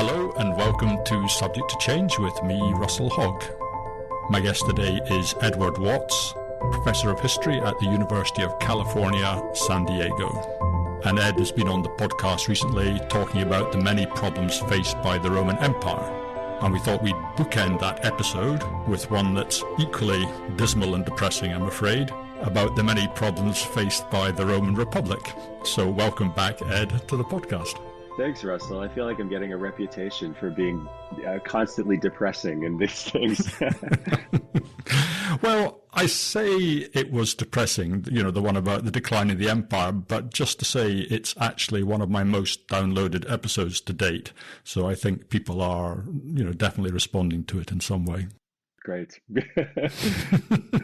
Hello and welcome to Subject to Change with me, Russell Hogg. My guest today is Edward Watts, Professor of History at the University of California, San Diego. And Ed has been on the podcast recently talking about the many problems faced by the Roman Empire. And we thought we'd bookend that episode with one that's equally dismal and depressing, I'm afraid, about the many problems faced by the Roman Republic. So welcome back, Ed, to the podcast. Thanks, Russell. I feel like I'm getting a reputation for being constantly depressing in these things. Well, I say it was depressing, the one about the decline of the empire, but just to say it's actually one of my most downloaded episodes to date. So I think people are, definitely responding to it in some way. Great.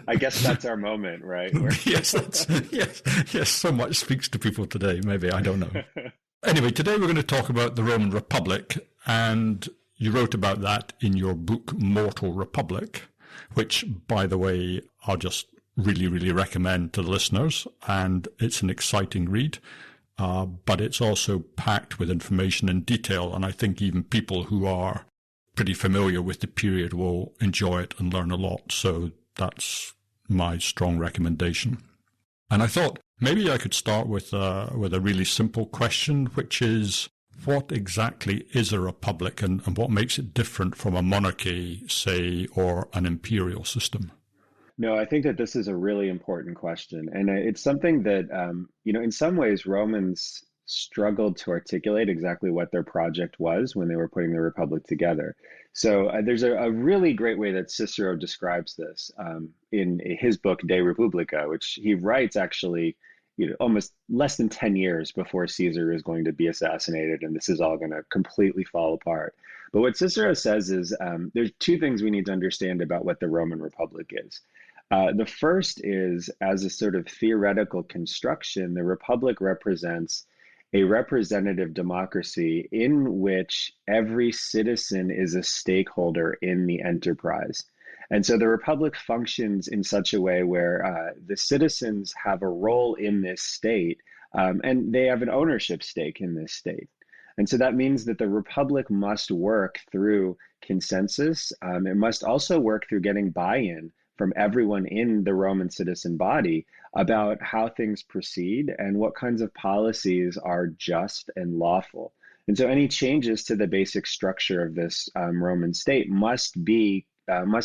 I guess that's our moment, right? Yes, so much speaks to people today. Maybe, I don't know. Anyway, today we're going to talk about the Roman Republic, and you wrote about that in your book, Mortal Republic, which, by the way, I'll just really, really recommend to the listeners, and it's an exciting read, but it's also packed with information and detail, and I think even people who are pretty familiar with the period will enjoy it and learn a lot, so that's my strong recommendation. And I thought maybe I could start with a really simple question, which is, what exactly is a republic and what makes it different from a monarchy, say, or an imperial system? No, I think that this is a really important question. And it's something that, in some ways, Romans struggled to articulate exactly what their project was when they were putting the republic together. So there's a really great way that Cicero describes this in his book, De Republica, which he writes actually almost less than 10 years before Caesar is going to be assassinated, and this is all going to completely fall apart. But what Cicero says is there's two things we need to understand about what the Roman Republic is. The first is, as a sort of theoretical construction, the Republic represents a representative democracy in which every citizen is a stakeholder in the enterprise. And so the Republic functions in such a way where the citizens have a role in this state, and they have an ownership stake in this state. And so that means that the Republic must work through consensus. It must also work through getting buy-in from everyone in the Roman citizen body about how things proceed and what kinds of policies are just and lawful. And so any changes to the basic structure of this Roman state must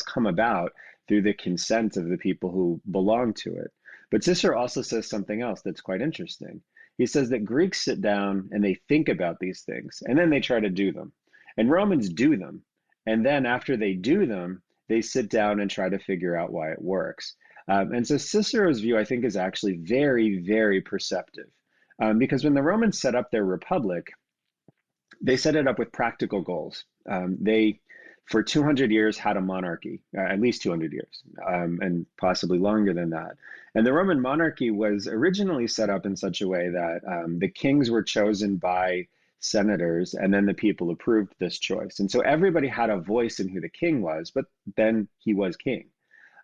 come about through the consent of the people who belong to it. But Cicero also says something else that's quite interesting. He says that Greeks sit down and they think about these things, and then they try to do them. And Romans do them. And then after they do them, they sit down and try to figure out why it works. And so Cicero's view, I think, is actually very, very perceptive. Because when the Romans set up their republic, they set it up with practical goals. They, for 200 years, had a monarchy, at least 200 years, and possibly longer than that. And the Roman monarchy was originally set up in such a way that the kings were chosen by senators, and then the people approved this choice. And so everybody had a voice in who the king was, but then he was king.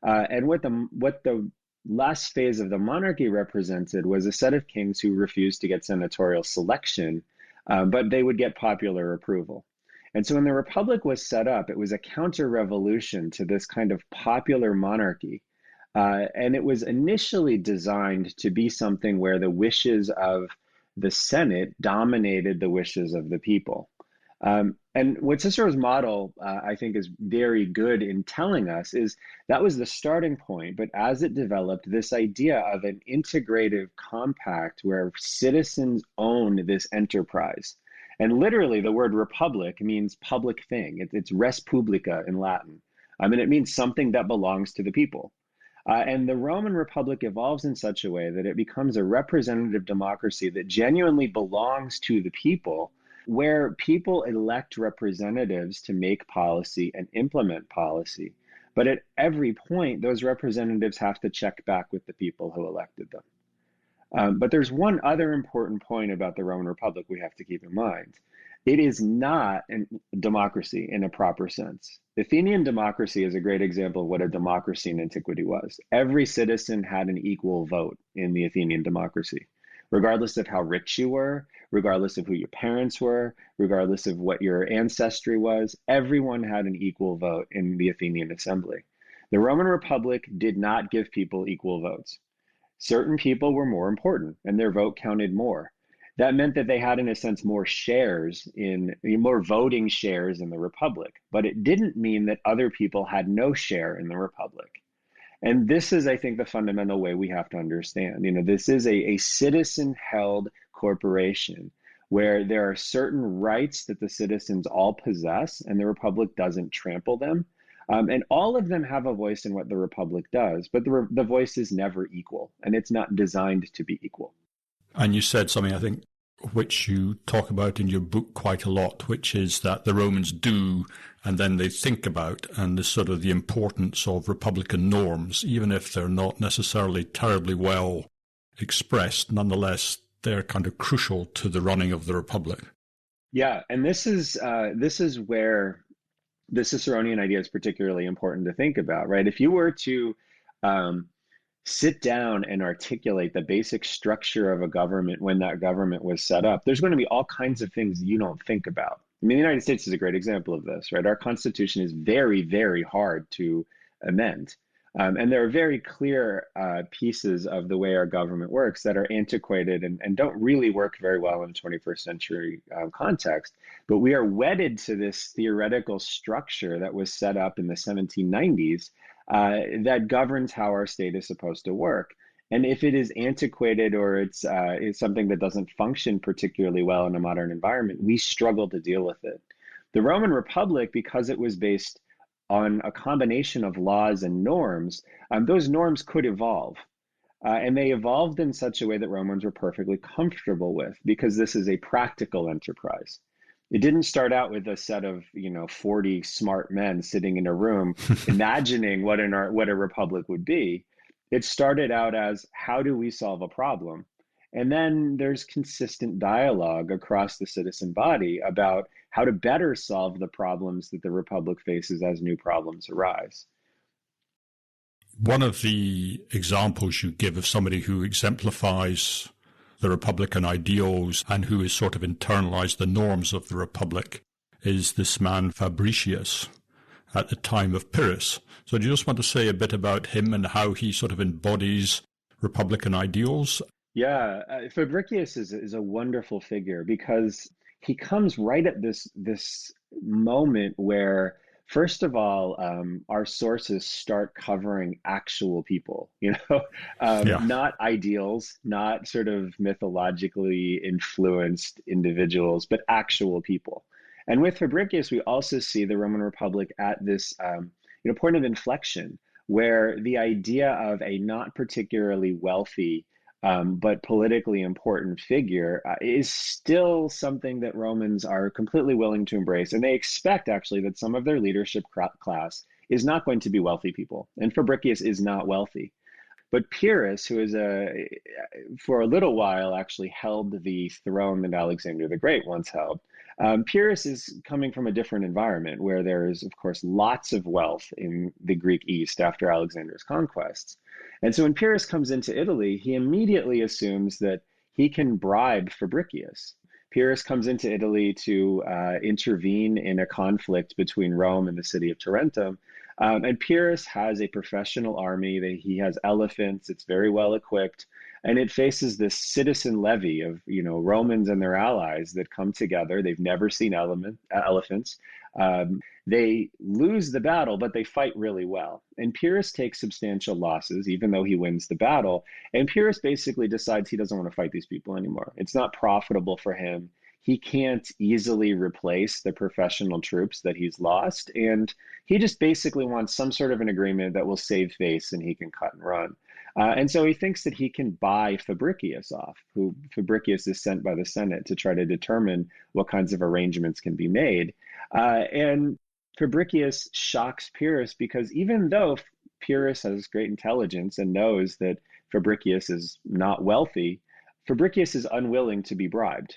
And what the last phase of the monarchy represented was a set of kings who refused to get senatorial selection, but they would get popular approval. And so when the Republic was set up, it was a counter-revolution to this kind of popular monarchy. And it was initially designed to be something where the wishes of the Senate dominated the wishes of the people. And what Cicero's model, I think, is very good in telling us is that was the starting point. But as it developed, this idea of an integrative compact where citizens own this enterprise. And literally, the word republic means public thing. It's res publica in Latin. It means something that belongs to the people. And the Roman Republic evolves in such a way that it becomes a representative democracy that genuinely belongs to the people, where people elect representatives to make policy and implement policy. But at every point, those representatives have to check back with the people who elected them. But there's one other important point about the Roman Republic we have to keep in mind. It is not a democracy in a proper sense. Athenian democracy is a great example of what a democracy in antiquity was. Every citizen had an equal vote in the Athenian democracy. regardless of how rich you were, regardless of who your parents were, regardless of what your ancestry was. Everyone had an equal vote in the Athenian assembly. The Roman Republic did not give people equal votes. Certain people were more important and their vote counted more. That meant that they had, in a sense, more voting shares in the Republic. But it didn't mean that other people had no share in the Republic. And this is, I think, the fundamental way we have to understand. This is a citizen-held corporation where there are certain rights that the citizens all possess, and the Republic doesn't trample them. And all of them have a voice in what the Republic does, but the voice is never equal, and it's not designed to be equal. And you said something, I think, which you talk about in your book quite a lot, which is that the Romans do, and then they think about, and the sort of the importance of Republican norms, even if they're not necessarily terribly well expressed, nonetheless, they're kind of crucial to the running of the Republic. Yeah, and this is where the Ciceronian idea is particularly important to think about, right? If you were to sit down and articulate the basic structure of a government when that government was set up, there's going to be all kinds of things you don't think about. I mean, the United States is a great example of this, right? Our Constitution is very, very hard to amend. And there are very clear pieces of the way our government works that are antiquated and don't really work very well in a 21st century context. But we are wedded to this theoretical structure that was set up in the 1790s that governs how our state is supposed to work. And if it is antiquated or it's something that doesn't function particularly well in a modern environment, we struggle to deal with it. The Roman Republic, because it was based on a combination of laws and norms, those norms could evolve. And they evolved in such a way that Romans were perfectly comfortable with, because this is a practical enterprise. It didn't start out with a set of 40 smart men sitting in a room imagining what a republic would be. It started out as, how do we solve a problem? And then there's consistent dialogue across the citizen body about how to better solve the problems that the Republic faces as new problems arise. One of the examples you give of somebody who exemplifies the Republican ideals and who has sort of internalized the norms of the Republic is this man Fabricius at the time of Pyrrhus. So do you just want to say a bit about him and how he sort of embodies Republican ideals? Yeah, Fabricius is a wonderful figure because he comes right at this moment where, first of all, our sources start covering actual people, not ideals, not sort of mythologically influenced individuals, but actual people. And with Fabricius, we also see the Roman Republic at this point of inflection where the idea of a not particularly wealthy but politically important figure is still something that Romans are completely willing to embrace. And they expect, actually, that some of their leadership class is not going to be wealthy people. And Fabricius is not wealthy. But Pyrrhus, who is for a little while actually held the throne that Alexander the Great once held, Pyrrhus is coming from a different environment where there is, of course, lots of wealth in the Greek East after Alexander's conquests. And so when Pyrrhus comes into Italy, he immediately assumes that he can bribe Fabricius. Pyrrhus comes into Italy to intervene in a conflict between Rome and the city of Tarentum. And Pyrrhus has a professional army. He has elephants. It's very well equipped. And it faces this citizen levy of, Romans and their allies that come together. They've never seen elephants. They lose the battle, but they fight really well. And Pyrrhus takes substantial losses, even though he wins the battle. And Pyrrhus basically decides he doesn't want to fight these people anymore. It's not profitable for him. He can't easily replace the professional troops that he's lost. And he just basically wants some sort of an agreement that will save face and he can cut and run. And so he thinks that he can buy Fabricius off, who Fabricius is sent by the Senate to try to determine what kinds of arrangements can be made. And Fabricius shocks Pyrrhus because even though Pyrrhus has great intelligence and knows that Fabricius is not wealthy, Fabricius is unwilling to be bribed.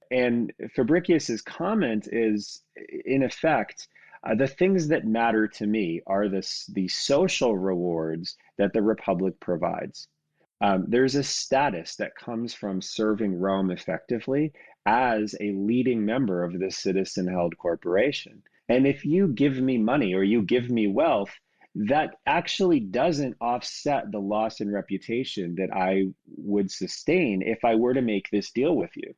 And Fabricius's comment is, in effect, the things that matter to me are the social rewards that the Republic provides. There's a status that comes from serving Rome effectively as a leading member of this citizen-held corporation. And if you give me money or you give me wealth, that actually doesn't offset the loss in reputation that I would sustain if I were to make this deal with you.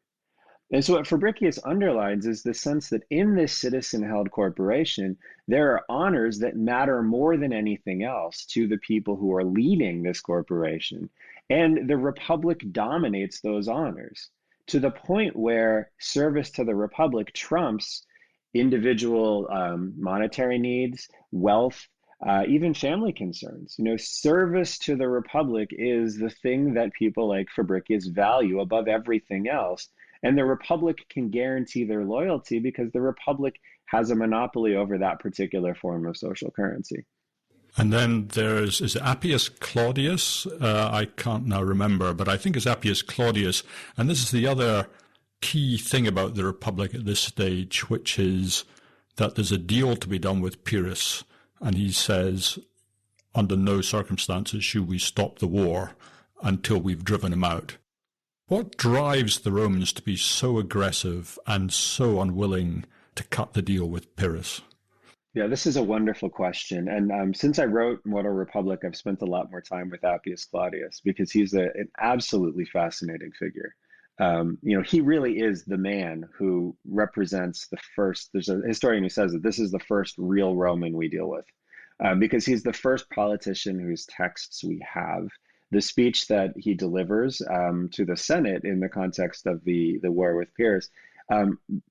And so what Fabricius underlines is the sense that in this citizen-held corporation, there are honors that matter more than anything else to the people who are leading this corporation. And the Republic dominates those honors to the point where service to the Republic trumps individual monetary needs, wealth, even family concerns. Service to the Republic is the thing that people like Fabricius value above everything else. And the Republic can guarantee their loyalty because the Republic has a monopoly over that particular form of social currency. And then is it Appius Claudius? I can't now remember, but I think it's Appius Claudius. And this is the other key thing about the Republic at this stage, which is that there's a deal to be done with Pyrrhus. And he says, under no circumstances should we stop the war until we've driven him out. What drives the Romans to be so aggressive and so unwilling to cut the deal with Pyrrhus? Yeah, this is a wonderful question. And since I wrote Mortal Republic, I've spent a lot more time with Appius Claudius because he's an absolutely fascinating figure. He really is the man who represents the first. There's a historian who says that this is the first real Roman we deal with, because he's the first politician whose texts we have. The speech that he delivers to the Senate in the context of the war with Pyrrhus,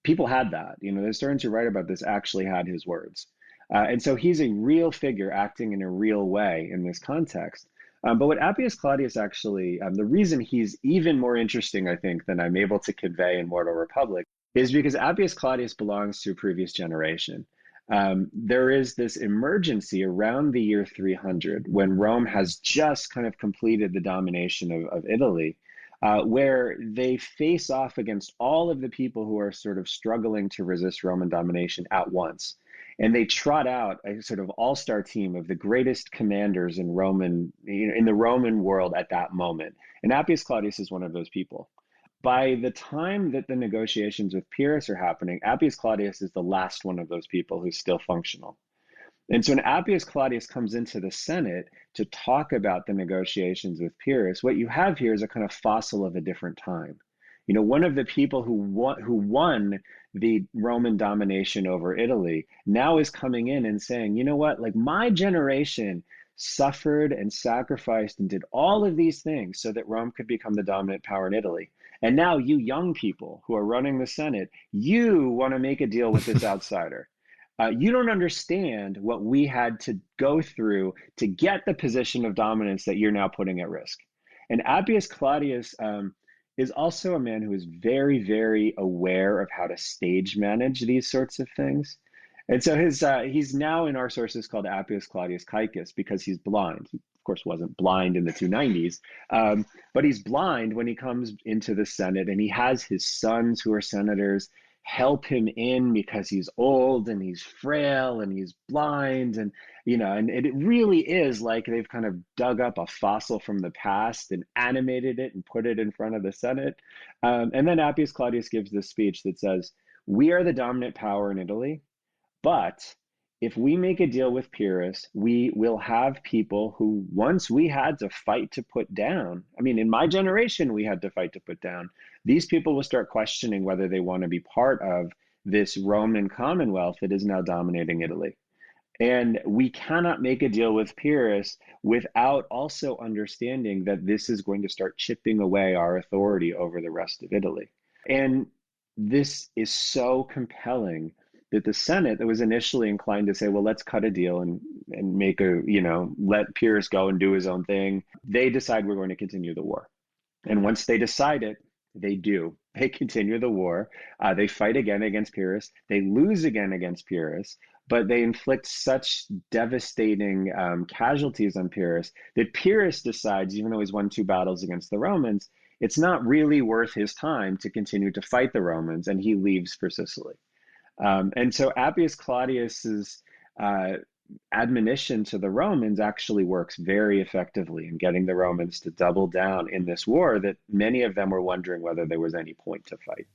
people had that. The historians who write about this actually had his words. And so he's a real figure acting in a real way in this context. But what Appius Claudius actually, the reason he's even more interesting, I think, than I'm able to convey in Mortal Republic is because Appius Claudius belongs to a previous generation. There is this emergency around the year 300 when Rome has just kind of completed the domination of Italy, where they face off against all of the people who are sort of struggling to resist Roman domination at once. And they trot out a sort of all-star team of the greatest commanders in the Roman world at that moment. And Appius Claudius is one of those people. By the time that the negotiations with Pyrrhus are happening, Appius Claudius is the last one of those people who's still functional. And so when Appius Claudius comes into the Senate to talk about the negotiations with Pyrrhus, what you have here is a kind of fossil of a different time. One of the people who won the Roman domination over Italy now is coming in and saying, you know what, like my generation suffered and sacrificed and did all of these things so that Rome could become the dominant power in Italy. And now you young people who are running the Senate, you want to make a deal with this outsider. You don't understand what we had to go through to get the position of dominance that you're now putting at risk. And Appius Claudius is also a man who is very, very aware of how to stage manage these sorts of things. And so he's now in our sources called Appius Claudius Caecus because he's blind. He, of course, wasn't blind in the 290s, but he's blind when he comes into the Senate, and he has his sons who are senators help him in because he's old and he's frail and he's blind, and it really is like they've kind of dug up a fossil from the past and animated it and put it in front of the Senate. And then Appius Claudius gives this speech that says, "We are the dominant power in Italy. But if we make a deal with Pyrrhus, we will have people who once we had to fight to put down. I mean, in my generation, we had to fight to put down. These people will start questioning whether they want to be part of this Roman Commonwealth that is now dominating Italy. And we cannot make a deal with Pyrrhus without also understanding that this is going to start chipping away our authority over the rest of Italy." And this is so compelling that the Senate that was initially inclined to say, well, let's cut a deal and make let Pyrrhus go and do his own thing, they decide we're going to continue the war. And once they decide it, they do. They continue the war. They fight again against Pyrrhus. They lose again against Pyrrhus, but they inflict such devastating casualties on Pyrrhus that Pyrrhus decides, even though he's won 2 battles against the Romans, it's not really worth his time to continue to fight the Romans, and he leaves for Sicily. And so Appius Claudius's admonition to the Romans actually works very effectively in getting the Romans to double down in this war that many of them were wondering whether there was any point to fight.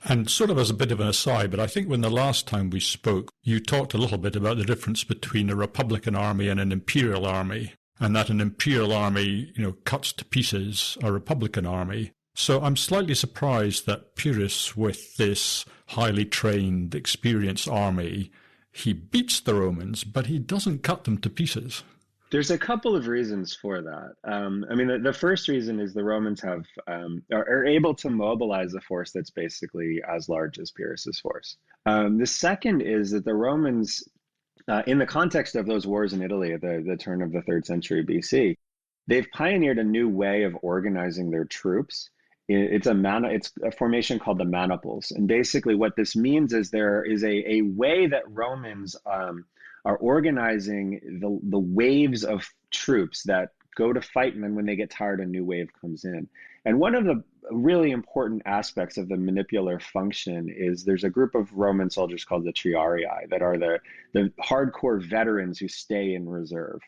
And sort of as a bit of an aside, but I think when the last time we spoke, you talked a little bit about the difference between a Republican army and an imperial army, and that an imperial army, cuts to pieces a Republican army. So I'm slightly surprised that Pyrrhus, with this highly trained, experienced army, he beats the Romans, but he doesn't cut them to pieces. There's a couple of reasons for that. The first reason is the Romans are able to mobilize a force that's basically as large as Pyrrhus's force. The second is that the Romans, in the context of those wars in Italy at the turn of the 3rd century BC, they've pioneered a new way of organizing their troops. It's a formation called the maniples. And basically what this means is there is a way that Romans are organizing the waves of troops that go to fight, and then when they get tired, a new wave comes in. And one of the really important aspects of the manipular function is there's a group of Roman soldiers called the triarii that are the hardcore veterans who stay in reserve.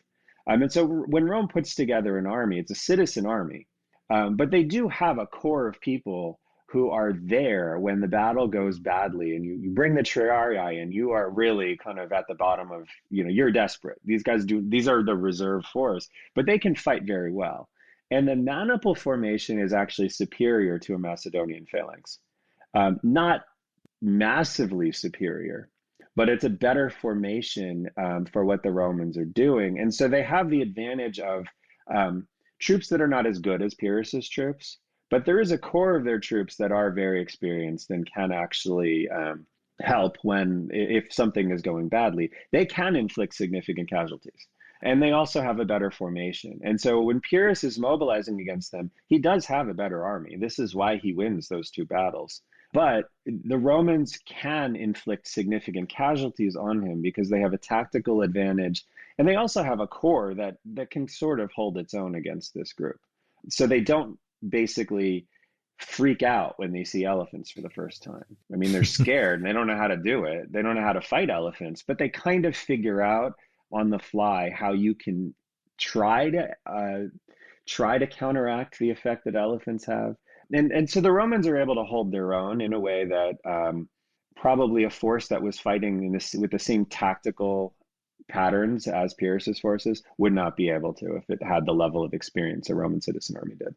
And so when Rome puts together an army, it's a citizen army. But they do have a core of people who are there when the battle goes badly, and you bring the triarii and you are really kind of at the bottom of, you're desperate. These are the reserve force, but they can fight very well. And the maniple formation is actually superior to a Macedonian phalanx. Not massively superior, but it's a better formation for what the Romans are doing. And so they have the advantage of troops that are not as good as Pyrrhus's troops, but there is a core of their troops that are very experienced and can actually help if something is going badly. They can inflict significant casualties. And they also have a better formation. And so when Pyrrhus is mobilizing against them, he does have a better army. This is why he wins those 2 battles. But the Romans can inflict significant casualties on him because they have a tactical advantage. And they also have a core that can sort of hold its own against this group. So they don't basically freak out when they see elephants for the first time. They're scared and they don't know how to do it. They don't know how to fight elephants, but they kind of figure out on the fly how you can try to counteract the effect that elephants have. And so the Romans are able to hold their own in a way that probably a force that was fighting with the same tactical patterns as Pyrrhus's forces would not be able to if it had the level of experience a Roman citizen army did.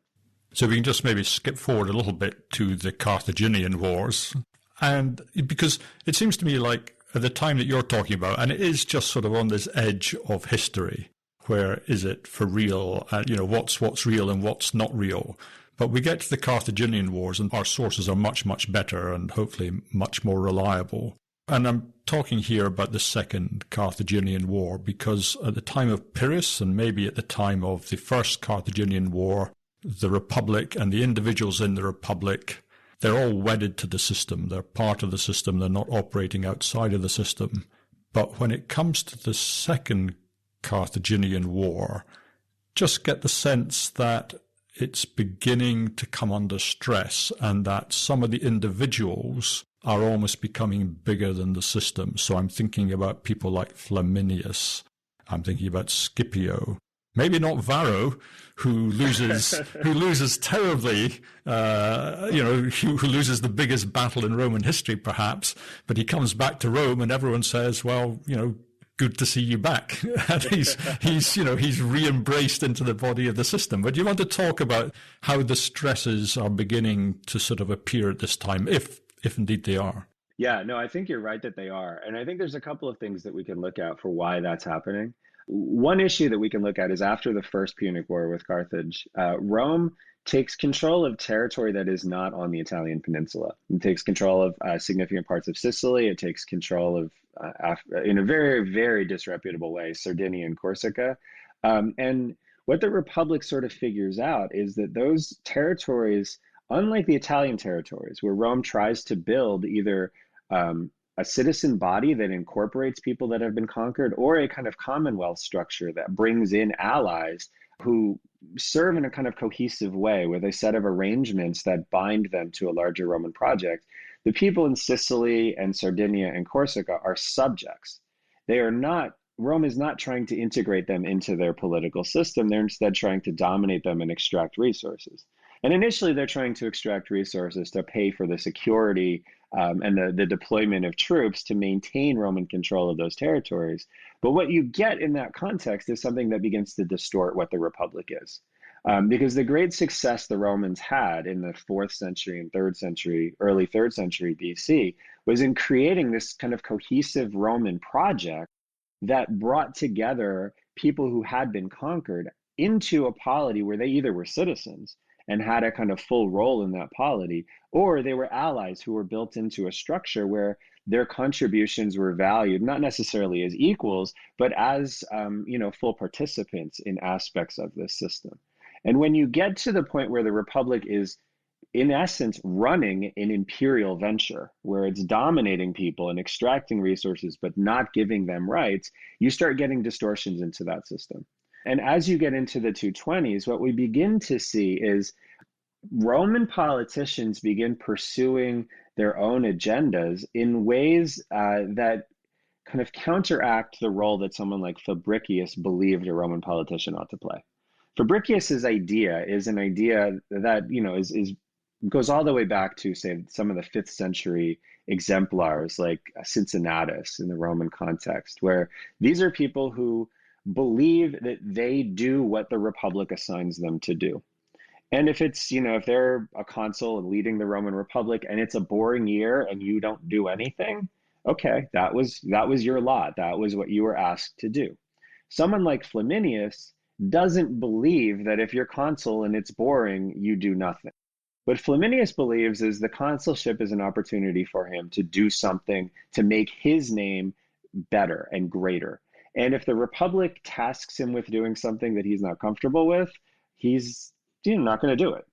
So we can just maybe skip forward a little bit to the Carthaginian Wars. And because it seems to me like at the time that you're talking about, and it is just sort of on this edge of history, where is it for real, what's real and what's not real. But we get to the Carthaginian Wars and our sources are much, much better and hopefully much more reliable. And I'm talking here about the Second Carthaginian War because at the time of Pyrrhus and maybe at the time of the First Carthaginian War, the Republic and the individuals in the Republic, they're all wedded to the system. They're part of the system. They're not operating outside of the system. But when it comes to the Second Carthaginian War, just get the sense that it's beginning to come under stress and that some of the individuals are almost becoming bigger than the system. So I'm thinking about people like Flaminius. I'm thinking about Scipio. Maybe not Varro, who loses terribly, who loses the biggest battle in Roman history, perhaps. But he comes back to Rome, and everyone says, "Well, good to see you back." And he's re-embraced into the body of the system. But you want to talk about how the stresses are beginning to sort of appear at this time, if indeed they are. Yeah, no, I think you're right that they are, and I think there's a couple of things that we can look at for why that's happening. One issue that we can look at is after the First Punic War with Carthage, Rome takes control of territory that is not on the Italian peninsula. It takes control of significant parts of Sicily. It takes control of, in a very, very disreputable way, Sardinia and Corsica. And what the Republic sort of figures out is that those territories, unlike the Italian territories, where Rome tries to build either a citizen body that incorporates people that have been conquered, or a kind of commonwealth structure that brings in allies who serve in a kind of cohesive way with a set of arrangements that bind them to a larger Roman project. The people in Sicily and Sardinia and Corsica are subjects. They are not Rome is not trying to integrate them into their political system. They're instead trying to dominate them and extract resources. And initially, they're trying to extract resources to pay for the security and the deployment of troops to maintain Roman control of those territories. But what you get in that context is something that begins to distort what the Republic is. Because the great success the Romans had in the fourth century and third century, early third century BC, was in creating this kind of cohesive Roman project that brought together people who had been conquered into a polity where they either were citizens and had a kind of full role in that polity, or they were allies who were built into a structure where their contributions were valued not necessarily as equals, but as full participants in aspects of this system. And when you get to the point where the Republic is in essence, running an imperial venture where it's dominating people and extracting resources, but not giving them rights, you start getting distortions into that system. And as you get into the 220s, what we begin to see is Roman politicians begin pursuing their own agendas in ways that kind of counteract the role that someone like Fabricius believed a Roman politician ought to play. Fabricius's idea is an idea that is goes all the way back to, say, some of the 5th century exemplars like Cincinnatus in the Roman context, where these are people who believe that they do what the Republic assigns them to do. And if it's, if they're a consul and leading the Roman Republic and it's a boring year and you don't do anything, okay, that was your lot. That was what you were asked to do. Someone like Flaminius doesn't believe that if you're consul and it's boring, you do nothing. What Flaminius believes is the consulship is an opportunity for him to do something to make his name better and greater. And if the Republic tasks him with doing something that he's not comfortable with, he's not going to do it.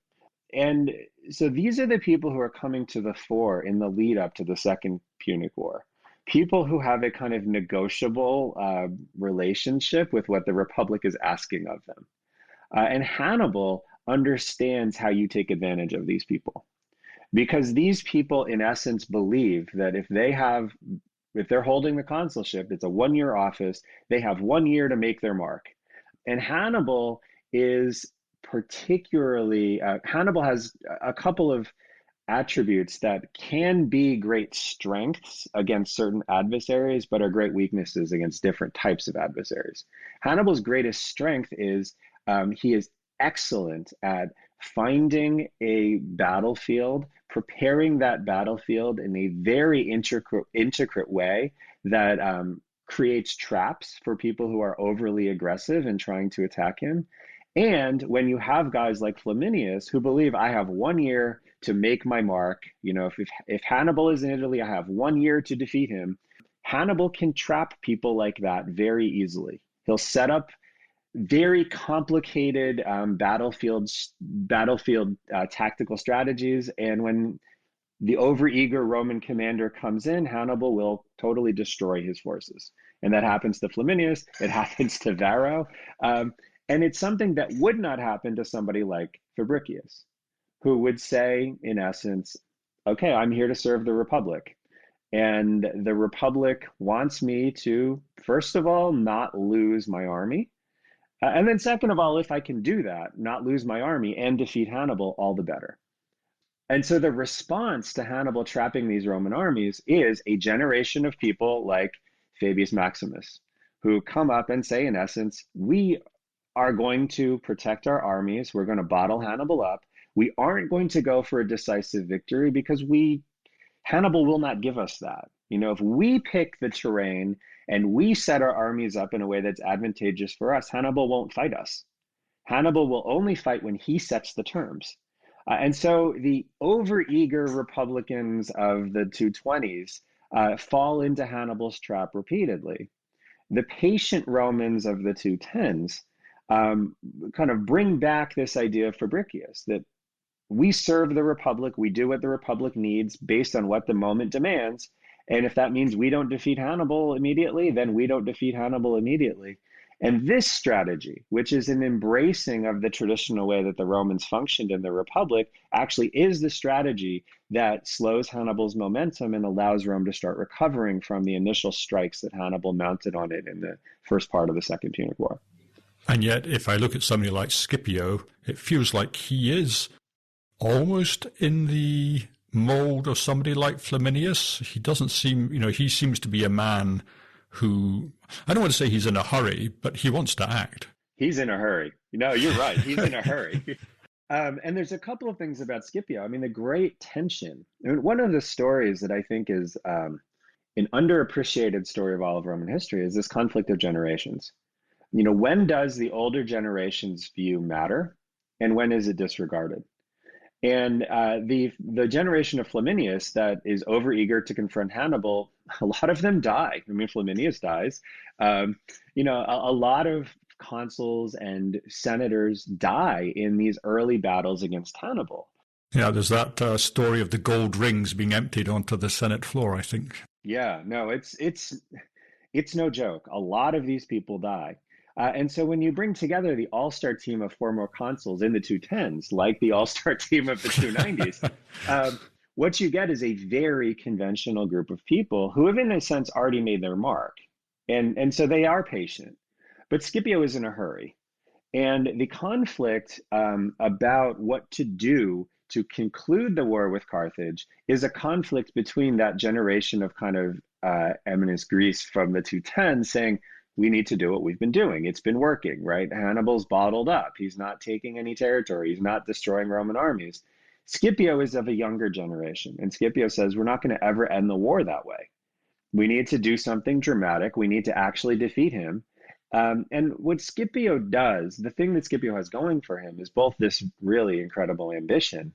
And so these are the people who are coming to the fore in the lead up to the Second Punic War. People who have a kind of negotiable relationship with what the Republic is asking of them. And Hannibal understands how you take advantage of these people, because these people in essence believe that if they're holding the consulship, it's a 1-year office, they have 1 year to make their mark. And Hannibal has a couple of attributes that can be great strengths against certain adversaries, but are great weaknesses against different types of adversaries. Hannibal's greatest strength is he is excellent at finding a battlefield, preparing that battlefield in a very intricate way that creates traps for people who are overly aggressive and trying to attack him. And when you have guys like Flaminius who believe I have 1 year to make my mark, if Hannibal is in Italy, I have 1 year to defeat him. Hannibal can trap people like that very easily. He'll set up very complicated battlefield tactical strategies. And when the overeager Roman commander comes in, Hannibal will totally destroy his forces. And that happens to Flaminius. It happens to Varro. And it's something that would not happen to somebody like Fabricius, who would say, in essence, okay, I'm here to serve the Republic. And the Republic wants me to, first of all, not lose my army. And then second of all, if I can do that, not lose my army and defeat Hannibal, all the better. And so the response to Hannibal trapping these Roman armies is a generation of people like Fabius Maximus, who come up and say, in essence, we are going to protect our armies. We're going to bottle Hannibal up. We aren't going to go for a decisive victory because Hannibal will not give us that. If we pick the terrain and we set our armies up in a way that's advantageous for us, Hannibal won't fight us. Hannibal will only fight when he sets the terms. And so the overeager Republicans of the 220s fall into Hannibal's trap repeatedly. The patient Romans of the 210s kind of bring back this idea of Fabricius, that we serve the Republic, we do what the Republic needs based on what the moment demands. And if that means we don't defeat Hannibal immediately, then we don't defeat Hannibal immediately. And this strategy, which is an embracing of the traditional way that the Romans functioned in the Republic, actually is the strategy that slows Hannibal's momentum and allows Rome to start recovering from the initial strikes that Hannibal mounted on it in the first part of the Second Punic War. And yet, if I look at somebody like Scipio, it feels like he is almost in the mold of somebody like Flaminius. He doesn't seem, he seems to be a man who, I don't want to say he's in a hurry, but he wants to act. He's in a hurry. No, you're right. He's in a hurry. And there's a couple of things about Scipio. I mean, the great tension. I mean, one of the stories that I think is an underappreciated story of all of Roman history is this conflict of generations. When does the older generation's view matter, and when is it disregarded? And the generation of Flaminius that is overeager to confront Hannibal, a lot of them die. I mean, Flaminius dies. A lot of consuls and senators die in these early battles against Hannibal. Yeah, there's that story of the gold rings being emptied onto the Senate floor, I think. Yeah, no, it's no joke. A lot of these people die. And so when you bring together the all-star team of former consuls in the 210s, like the all-star team of the 290s, what you get is a very conventional group of people who have, in a sense, already made their mark. And so they are patient. But Scipio is in a hurry. And the conflict about what to do to conclude the war with Carthage is a conflict between that generation of kind of eminence Greece from the 210s saying, we need to do what we've been doing. It's been working, right? Hannibal's bottled up. He's not taking any territory. He's not destroying Roman armies. Scipio is of a younger generation. And Scipio says, we're not going to ever end the war that way. We need to do something dramatic. We need to actually defeat him. And what Scipio does, the thing that Scipio has going for him is both this really incredible ambition,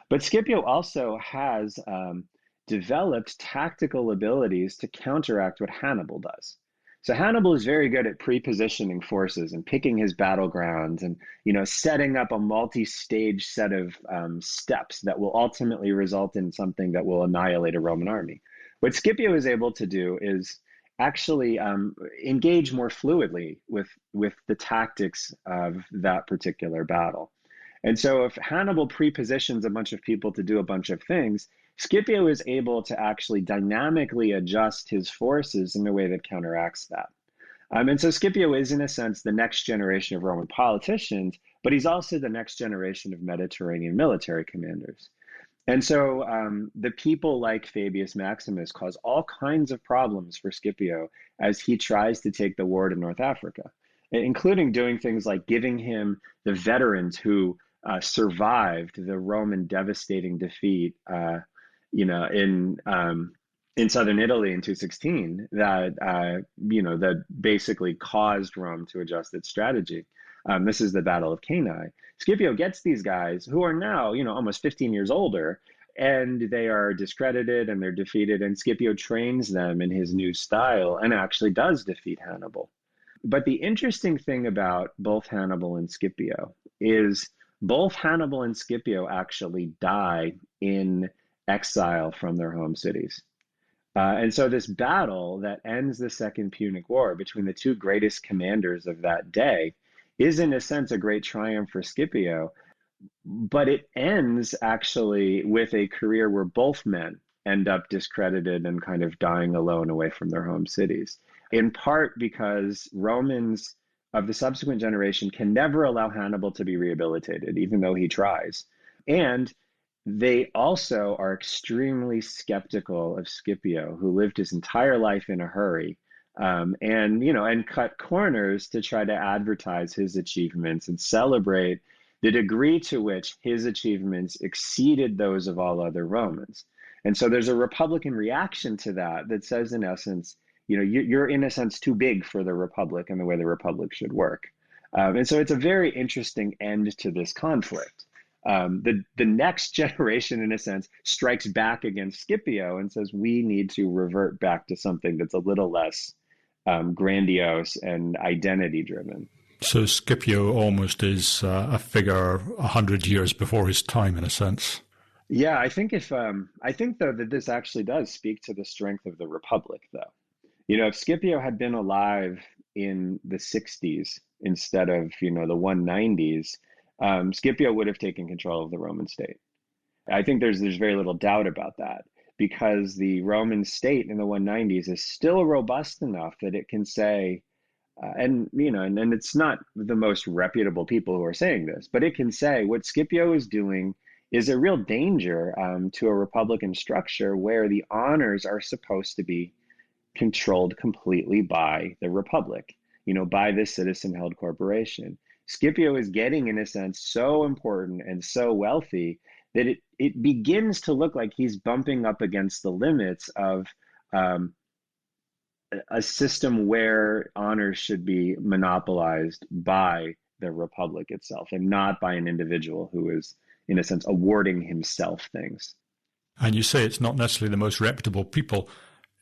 but Scipio also has developed tactical abilities to counteract what Hannibal does. So Hannibal is very good at pre-positioning forces and picking his battlegrounds and, setting up a multi-stage set of steps that will ultimately result in something that will annihilate a Roman army. What Scipio is able to do is actually engage more fluidly with the tactics of that particular battle. And so if Hannibal pre-positions a bunch of people to do a bunch of things, Scipio is able to actually dynamically adjust his forces in a way that counteracts that. And so Scipio is, in a sense, the next generation of Roman politicians, but he's also the next generation of Mediterranean military commanders. And so the people like Fabius Maximus cause all kinds of problems for Scipio as he tries to take the war to North Africa, including doing things like giving him the veterans who survived the Roman devastating defeat in southern Italy in 216 that basically caused Rome to adjust its strategy. This is the Battle of Cannae. Scipio gets these guys who are now, almost 15 years older, and they are discredited and they're defeated. And Scipio trains them in his new style and actually does defeat Hannibal. But the interesting thing about both Hannibal and Scipio is both Hannibal and Scipio actually die in exile from their home cities. And so this battle that ends the Second Punic War between the two greatest commanders of that day is, in a sense, a great triumph for Scipio, but it ends actually with a career where both men end up discredited and kind of dying alone away from their home cities, in part because Romans of the subsequent generation can never allow Hannibal to be rehabilitated, even though he tries. And they also are extremely skeptical of Scipio, who lived his entire life in a hurry, and cut corners to try to advertise his achievements and celebrate the degree to which his achievements exceeded those of all other Romans. And so there's a Republican reaction to that says, in essence, you're in a sense too big for the Republic and the way the Republic should work. And so it's a very interesting end to this conflict. The next generation, in a sense, strikes back against Scipio and says, we need to revert back to something that's a little less grandiose and identity driven. So Scipio almost is a figure 100 years before his time, in a sense. Yeah, I think though that this actually does speak to the strength of the Republic, though. If Scipio had been alive in the 60s instead of, the 190s, Scipio would have taken control of the Roman state. I think there's very little doubt about that because the Roman state in the 190s is still robust enough that it can say, and it's not the most reputable people who are saying this, but it can say what Scipio is doing is a real danger to a republican structure where the honors are supposed to be controlled completely by the republic, by this citizen-held corporation. Scipio is getting, in a sense, so important and so wealthy that it begins to look like he's bumping up against the limits of a system where honors should be monopolized by the republic itself and not by an individual who is, in a sense, awarding himself things. And you say it's not necessarily the most reputable people.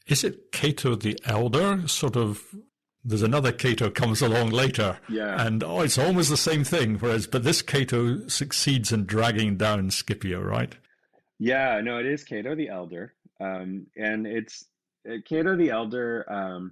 Is it Cato the Elder? Sort of, there's another Cato comes along later. Yeah. And it's almost the same thing. But this Cato succeeds in dragging down Scipio, right? Yeah, no, it is Cato the Elder. And it's Cato the Elder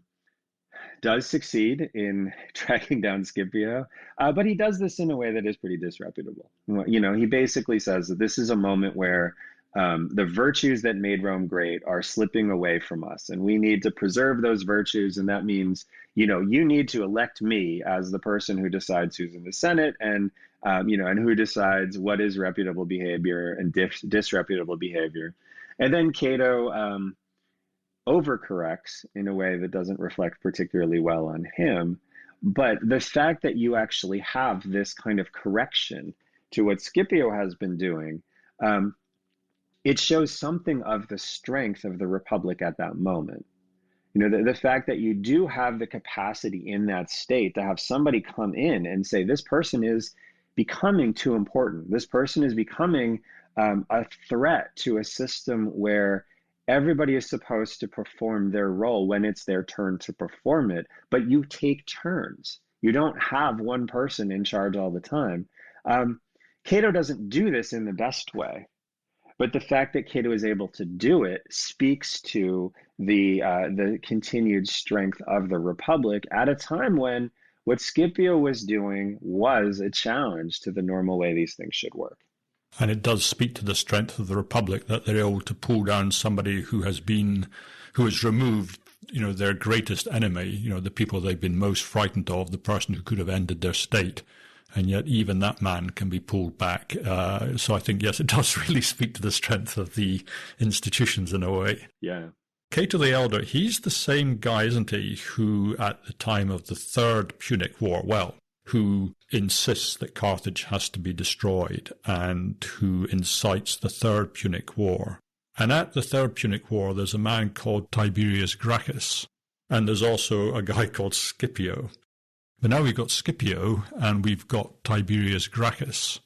does succeed in tracking down Scipio, but he does this in a way that is pretty disreputable. He basically says that this is a moment where the virtues that made Rome great are slipping away from us, and we need to preserve those virtues. And that means, you need to elect me as the person who decides who's in the Senate and who decides what is reputable behavior and disreputable behavior. And then Cato overcorrects in a way that doesn't reflect particularly well on him. But the fact that you actually have this kind of correction to what Scipio has been doing, it shows something of the strength of the Republic at that moment. The fact that you do have the capacity in that state to have somebody come in and say, this person is becoming too important. This person is becoming a threat to a system where everybody is supposed to perform their role when it's their turn to perform it, but you take turns. You don't have one person in charge all the time. Cato doesn't do this in the best way, but the fact that Cato is able to do it speaks to the continued strength of the Republic at a time when what Scipio was doing was a challenge to the normal way these things should work. And it does speak to the strength of the Republic that they're able to pull down somebody who has removed, their greatest enemy, the people they've been most frightened of, the person who could have ended their state. And yet even that man can be pulled back. So I think, yes, it does really speak to the strength of the institutions in a way. Yeah. Cato the Elder, he's the same guy, isn't he, who at the time of the Third Punic War, who insists that Carthage has to be destroyed and who incites the Third Punic War. And at the Third Punic War, there's a man called Tiberius Gracchus, and there's also a guy called Scipio. But now we've got Scipio and we've got Tiberius Gracchus,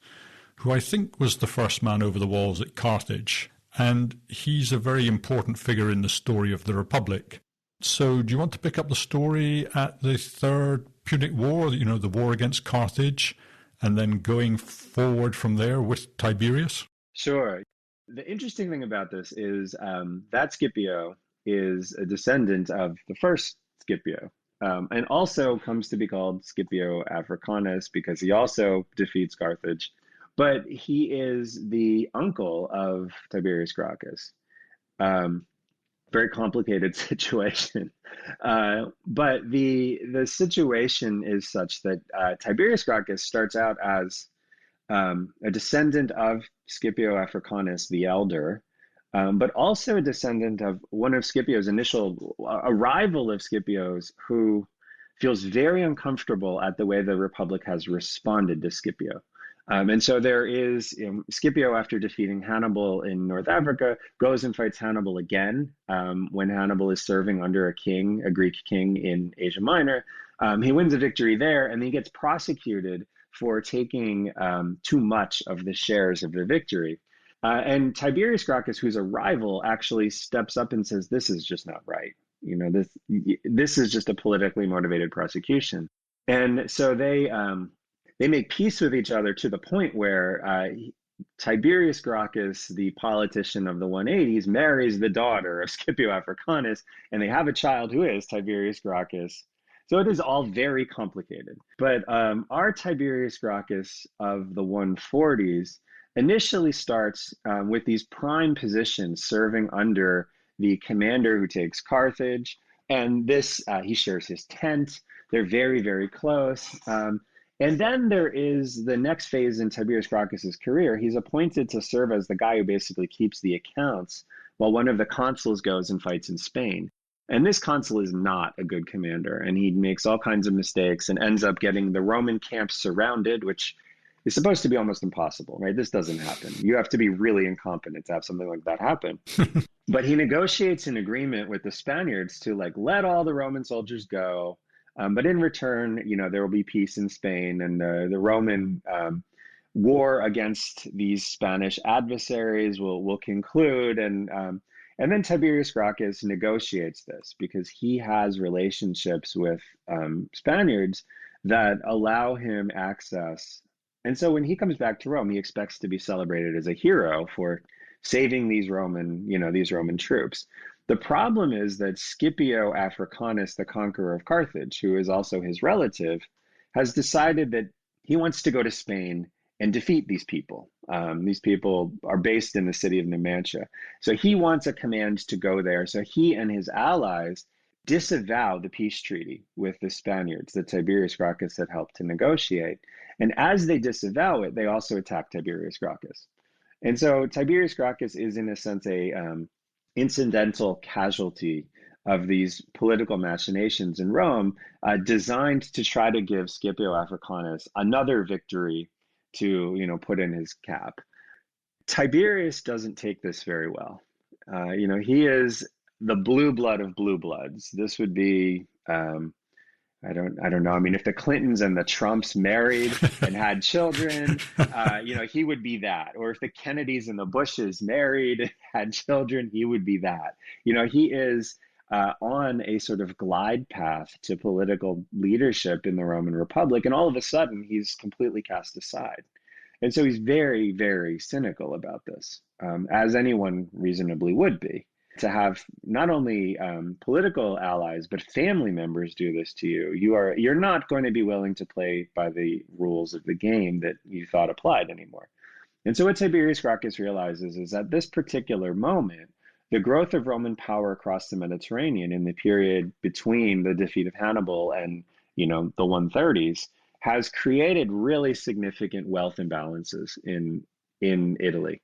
who I think was the first man over the walls at Carthage, and he's a very important figure in the story of the Republic. So do you want to pick up the story at the Third Punic War, the war against Carthage, and then going forward from there with Tiberius? Sure. The interesting thing about this is that Scipio is a descendant of the first Scipio, and also comes to be called Scipio Africanus because he also defeats Carthage. But he is the uncle of Tiberius Gracchus. Very complicated situation. But the situation is such that Tiberius Gracchus starts out as a descendant of Scipio Africanus the Elder, but also a descendant of one of Scipio's a rival of Scipio's who feels very uncomfortable at the way the Republic has responded to Scipio. And so there is Scipio, after defeating Hannibal in North Africa, goes and fights Hannibal again when Hannibal is serving under a Greek king in Asia Minor. He wins a victory there, and he gets prosecuted for taking too much of the shares of the victory. And Tiberius Gracchus, who's a rival, actually steps up and says, this is just not right. This is just a politically motivated prosecution. And so they make peace with each other to the point where Tiberius Gracchus, the politician of the 180s, marries the daughter of Scipio Africanus, and they have a child who is Tiberius Gracchus. So it is all very complicated. But our Tiberius Gracchus of the 140s initially starts with these prime positions serving under the commander who takes Carthage. And this, he shares his tent. They're very, very close. And then there is the next phase in Tiberius Gracchus's career. He's appointed to serve as the guy who basically keeps the accounts while one of the consuls goes and fights in Spain. And this consul is not a good commander, and he makes all kinds of mistakes and ends up getting the Roman camp surrounded, which is supposed to be almost impossible, right? This doesn't happen. You have to be really incompetent to have something like that happen. But he negotiates an agreement with the Spaniards to like let all the Roman soldiers go. But in return, there will be peace in Spain, and the Roman war against these Spanish adversaries will conclude. And then Tiberius Gracchus negotiates this because he has relationships with Spaniards that allow him access. And so when he comes back to Rome, he expects to be celebrated as a hero for saving these Roman troops. The problem is that Scipio Africanus, the conqueror of Carthage, who is also his relative, has decided that he wants to go to Spain and defeat these people. These people are based in the city of Numantia. So he wants a command to go there. So he and his allies disavow the peace treaty with the Spaniards that Tiberius Gracchus had helped to negotiate. And as they disavow it, they also attack Tiberius Gracchus. And so Tiberius Gracchus is, in a sense, a incidental casualty of these political machinations in Rome, designed to try to give Scipio Africanus another victory to put in his cap. Tiberius doesn't take this very well. He is the blue blood of blue bloods. This would be I don't know. I mean, if the Clintons and the Trumps married and had children, he would be that. Or if the Kennedys and the Bushes married, had children, he would be that. He is on a sort of glide path to political leadership in the Roman Republic, and all of a sudden he's completely cast aside. And so he's very, very cynical about this, as anyone reasonably would be. To have not only political allies, but family members do this to you, you're not going to be willing to play by the rules of the game that you thought applied anymore. And so what Tiberius Gracchus realizes is at this particular moment, the growth of Roman power across the Mediterranean in the period between the defeat of Hannibal and the 130s has created really significant wealth imbalances in Italy.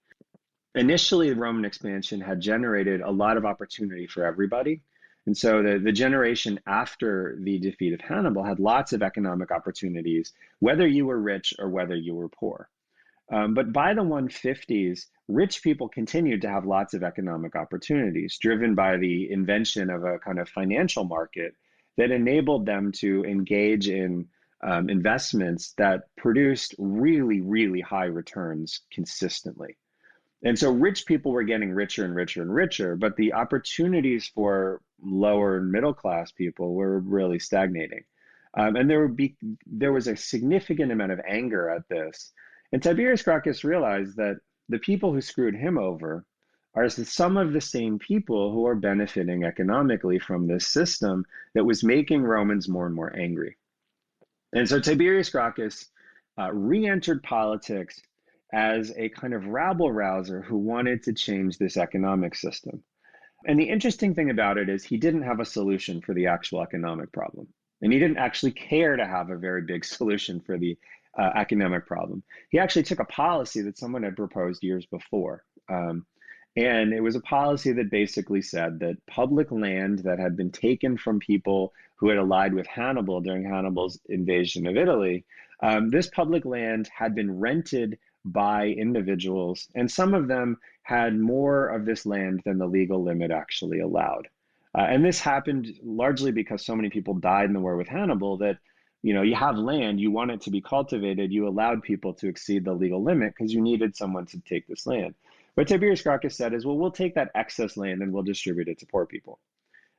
Initially, the Roman expansion had generated a lot of opportunity for everybody. And so the generation after the defeat of Hannibal had lots of economic opportunities, whether you were rich or whether you were poor. But by the 150s, rich people continued to have lots of economic opportunities, driven by the invention of a kind of financial market that enabled them to engage in investments that produced really, really high returns consistently. And so rich people were getting richer and richer and richer, but the opportunities for lower and middle class people were really stagnating. And there was a significant amount of anger at this. And Tiberius Gracchus realized that the people who screwed him over are some of the same people who are benefiting economically from this system that was making Romans more and more angry. And so Tiberius Gracchus re-entered politics as a kind of rabble-rouser who wanted to change this economic system. And the interesting thing about it is he didn't have a solution for the actual economic problem. And he didn't actually care to have a very big solution for the economic problem. He actually took a policy that someone had proposed years before. And it was a policy that basically said that public land that had been taken from people who had allied with Hannibal during Hannibal's invasion of Italy, this public land had been rented by individuals, and some of them had more of this land than the legal limit actually allowed. And this happened largely because so many people died in the war with Hannibal that, you have land, you want it to be cultivated, you allowed people to exceed the legal limit because you needed someone to take this land. What Tiberius Gracchus said is, well, we'll take that excess land and we'll distribute it to poor people.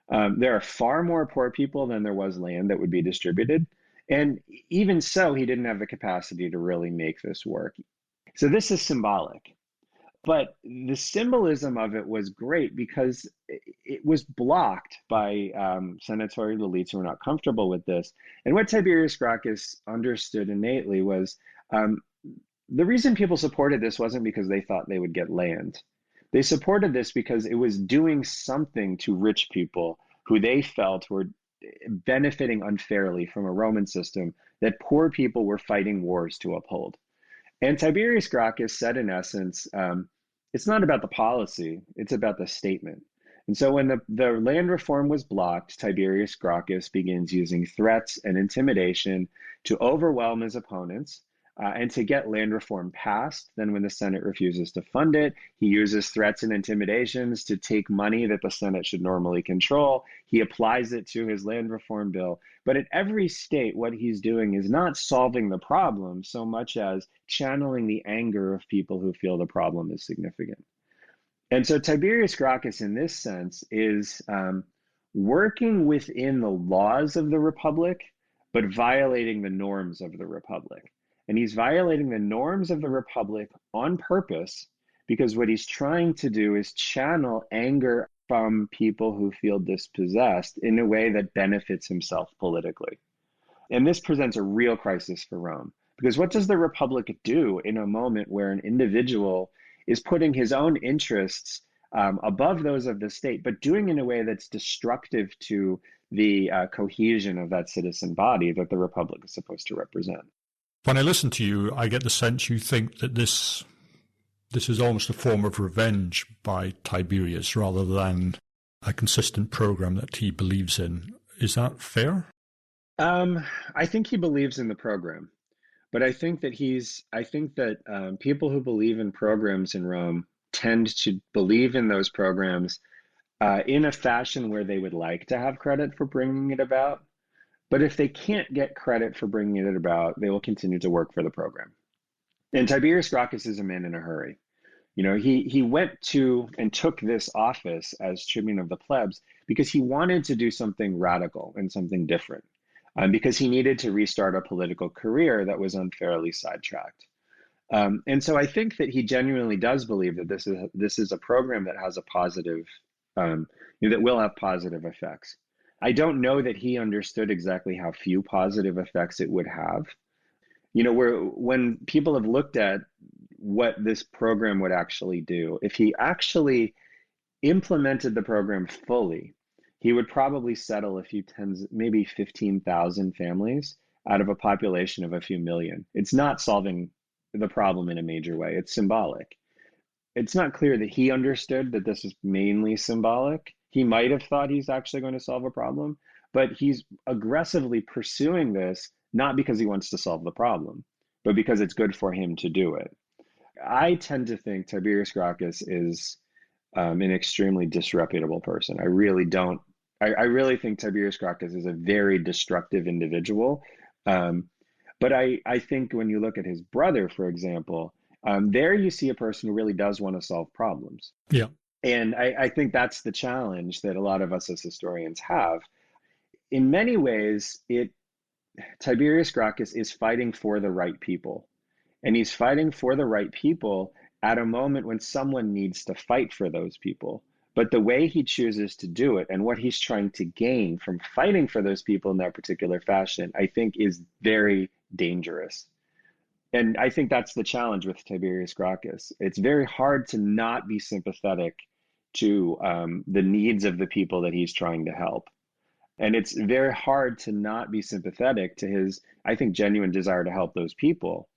There are far more poor people than there was land that would be distributed. And even so, he didn't have the capacity to really make this work. So this is symbolic, but the symbolism of it was great because it was blocked by senatorial elites who were not comfortable with this. And what Tiberius Gracchus understood innately was um, the reason people supported this wasn't because they thought they would get land. They supported this because it was doing something to rich people who they felt were benefiting unfairly from a Roman system that poor people were fighting wars to uphold. And Tiberius Gracchus said, in essence, it's not about the policy, it's about the statement. And so when the land reform was blocked, Tiberius Gracchus begins using threats and intimidation to overwhelm his opponents and to get land reform passed. Then when the Senate refuses to fund it, he uses threats and intimidations to take money that the Senate should normally control. He applies it to his land reform bill. But at every state, what he's doing is not solving the problem so much as channeling the anger of people who feel the problem is significant. And so Tiberius Gracchus, in this sense, is working within the laws of the Republic, but violating the norms of the Republic. And he's violating the norms of the Republic on purpose because what he's trying to do is channel anger from people who feel dispossessed in a way that benefits himself politically. And this presents a real crisis for Rome. Because what does the Republic do in a moment where an individual is putting his own interests above those of the state, but doing in a way that's destructive to the cohesion of that citizen body that the Republic is supposed to represent? When I listen to you, I get the sense you think that this is almost a form of revenge by Tiberius rather than a consistent program that he believes in. Is that fair? I think he believes in the program, but I think that people who believe in programs in Rome tend to believe in those programs in a fashion where they would like to have credit for bringing it about. But if they can't get credit for bringing it about, they will continue to work for the program. And Tiberius Gracchus is a man in a hurry. You know, he went to and took this office as tribune of the plebs because he wanted to do something radical and something different, because he needed to restart a political career that was unfairly sidetracked. And so I think that he genuinely does believe that this is a program that has a positive, that will have positive effects. I don't know that he understood exactly how few positive effects it would have. You know, when people have looked at what this program would actually do, if he actually implemented the program fully, he would probably settle a few tens, maybe 15,000 families out of a population of a few million. It's not solving the problem in a major way. It's symbolic. It's not clear that he understood that this is mainly symbolic. He might have thought he's actually going to solve a problem, but he's aggressively pursuing this, not because he wants to solve the problem, but because it's good for him to do it. I tend to think Tiberius Gracchus is an extremely disreputable person. I really don't. I really think Tiberius Gracchus is a very destructive individual. But I think when you look at his brother, for example, there you see a person who really does want to solve problems. Yeah. And I think that's the challenge that a lot of us as historians have. In many ways, Tiberius Gracchus is fighting for the right people. And he's fighting for the right people at a moment when someone needs to fight for those people. But the way he chooses to do it and what he's trying to gain from fighting for those people in that particular fashion, I think is very dangerous. And I think that's the challenge with Tiberius Gracchus. It's very hard to not be sympathetic to the needs of the people that he's trying to help. And it's very hard to not be sympathetic to his, I think, genuine desire to help those people.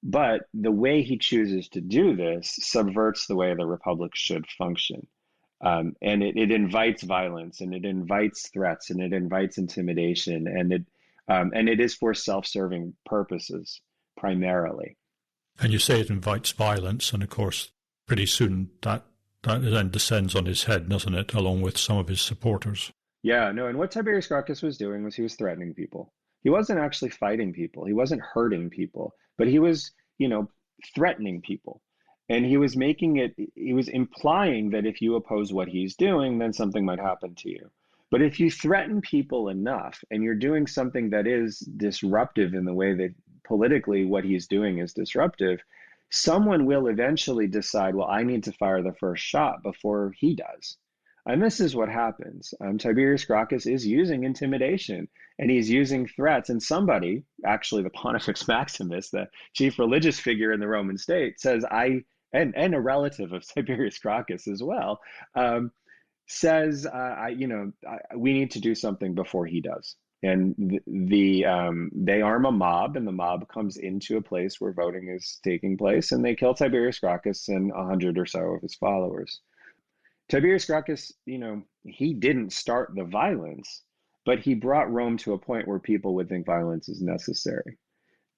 But the way he chooses to do this subverts the way the Republic should function. And it invites violence, and it invites threats, and it invites intimidation, and it is for self-serving purposes primarily. And you say it invites violence, and of course, pretty soon that then descends on his head, doesn't it, along with some of his supporters? Yeah, no, and what Tiberius Gracchus was doing was he was threatening people. He wasn't actually fighting people. He wasn't hurting people, but he was, threatening people. And he was implying that if you oppose what he's doing, then something might happen to you. But if you threaten people enough and you're doing something that is disruptive in the way that politically what he's doing is disruptive, someone will eventually decide, well, I need to fire the first shot before he does. And this is what happens. Tiberius Gracchus is using intimidation and he's using threats. And somebody, actually the Pontifex Maximus, the chief religious figure in the Roman state, says, and a relative of Tiberius Gracchus as well, says, we need to do something before he does. And they arm a mob, and the mob comes into a place where voting is taking place, and they kill Tiberius Gracchus and 100 or so of his followers. Tiberius Gracchus, he didn't start the violence, but he brought Rome to a point where people would think violence is necessary.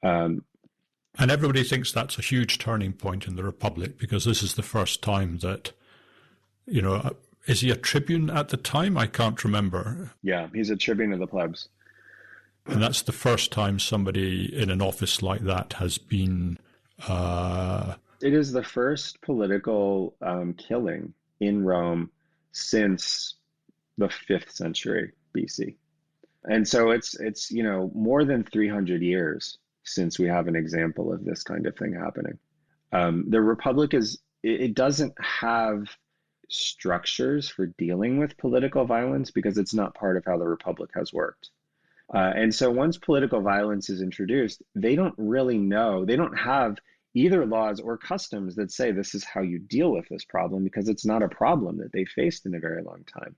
And everybody thinks that's a huge turning point in the Republic, because this is the first time that, is he a tribune at the time? I can't remember. Yeah, he's a tribune of the plebs. And that's the first time somebody in an office like that has been... It is the first political killing in Rome since the 5th century BC. And so it's more than 300 years since we have an example of this kind of thing happening. The Republic it doesn't have structures for dealing with political violence because it's not part of how the Republic has worked. And so once political violence is introduced, they don't really know, they don't have either laws or customs that say this is how you deal with this problem, because it's not a problem that they faced in a very long time.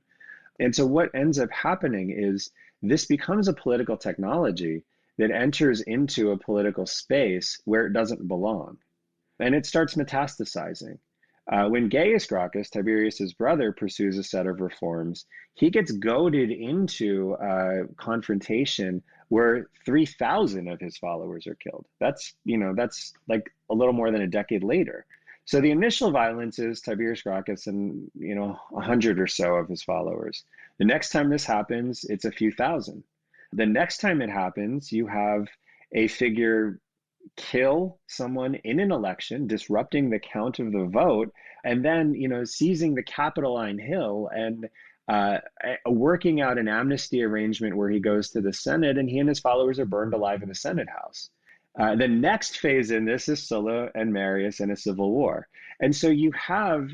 And so what ends up happening is this becomes a political technology that enters into a political space where it doesn't belong. And it starts metastasizing. When Gaius Gracchus, Tiberius's brother, pursues a set of reforms, he gets goaded into a confrontation where 3,000 of his followers are killed. That's like a little more than a decade later. So the initial violence is Tiberius Gracchus and 100 or so of his followers. The next time this happens, it's a few thousand. The next time it happens, you have a figure kill someone in an election, disrupting the count of the vote, and then seizing the Capitoline Hill and working out an amnesty arrangement where he goes to the Senate and he and his followers are burned alive in the Senate house. The next phase in this is Sulla and Marius and a civil war. And so you have,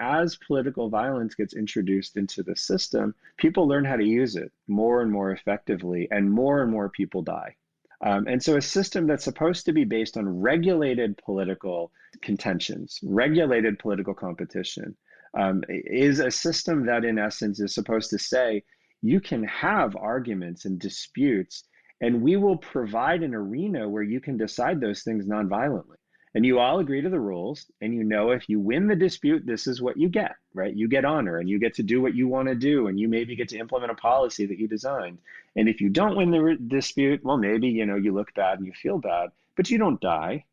as political violence gets introduced into the system, people learn how to use it more and more effectively, and more people die. And so a system that's supposed to be based on regulated political contentions, regulated political competition, is a system that in essence is supposed to say, you can have arguments and disputes, and we will provide an arena where you can decide those things nonviolently. And you all agree to the rules, and if you win the dispute, this is what you get, right? You get honor, and you get to do what you want to do, and you maybe get to implement a policy that you designed. And if you don't win the dispute, well, maybe, you look bad and you feel bad, but you don't die.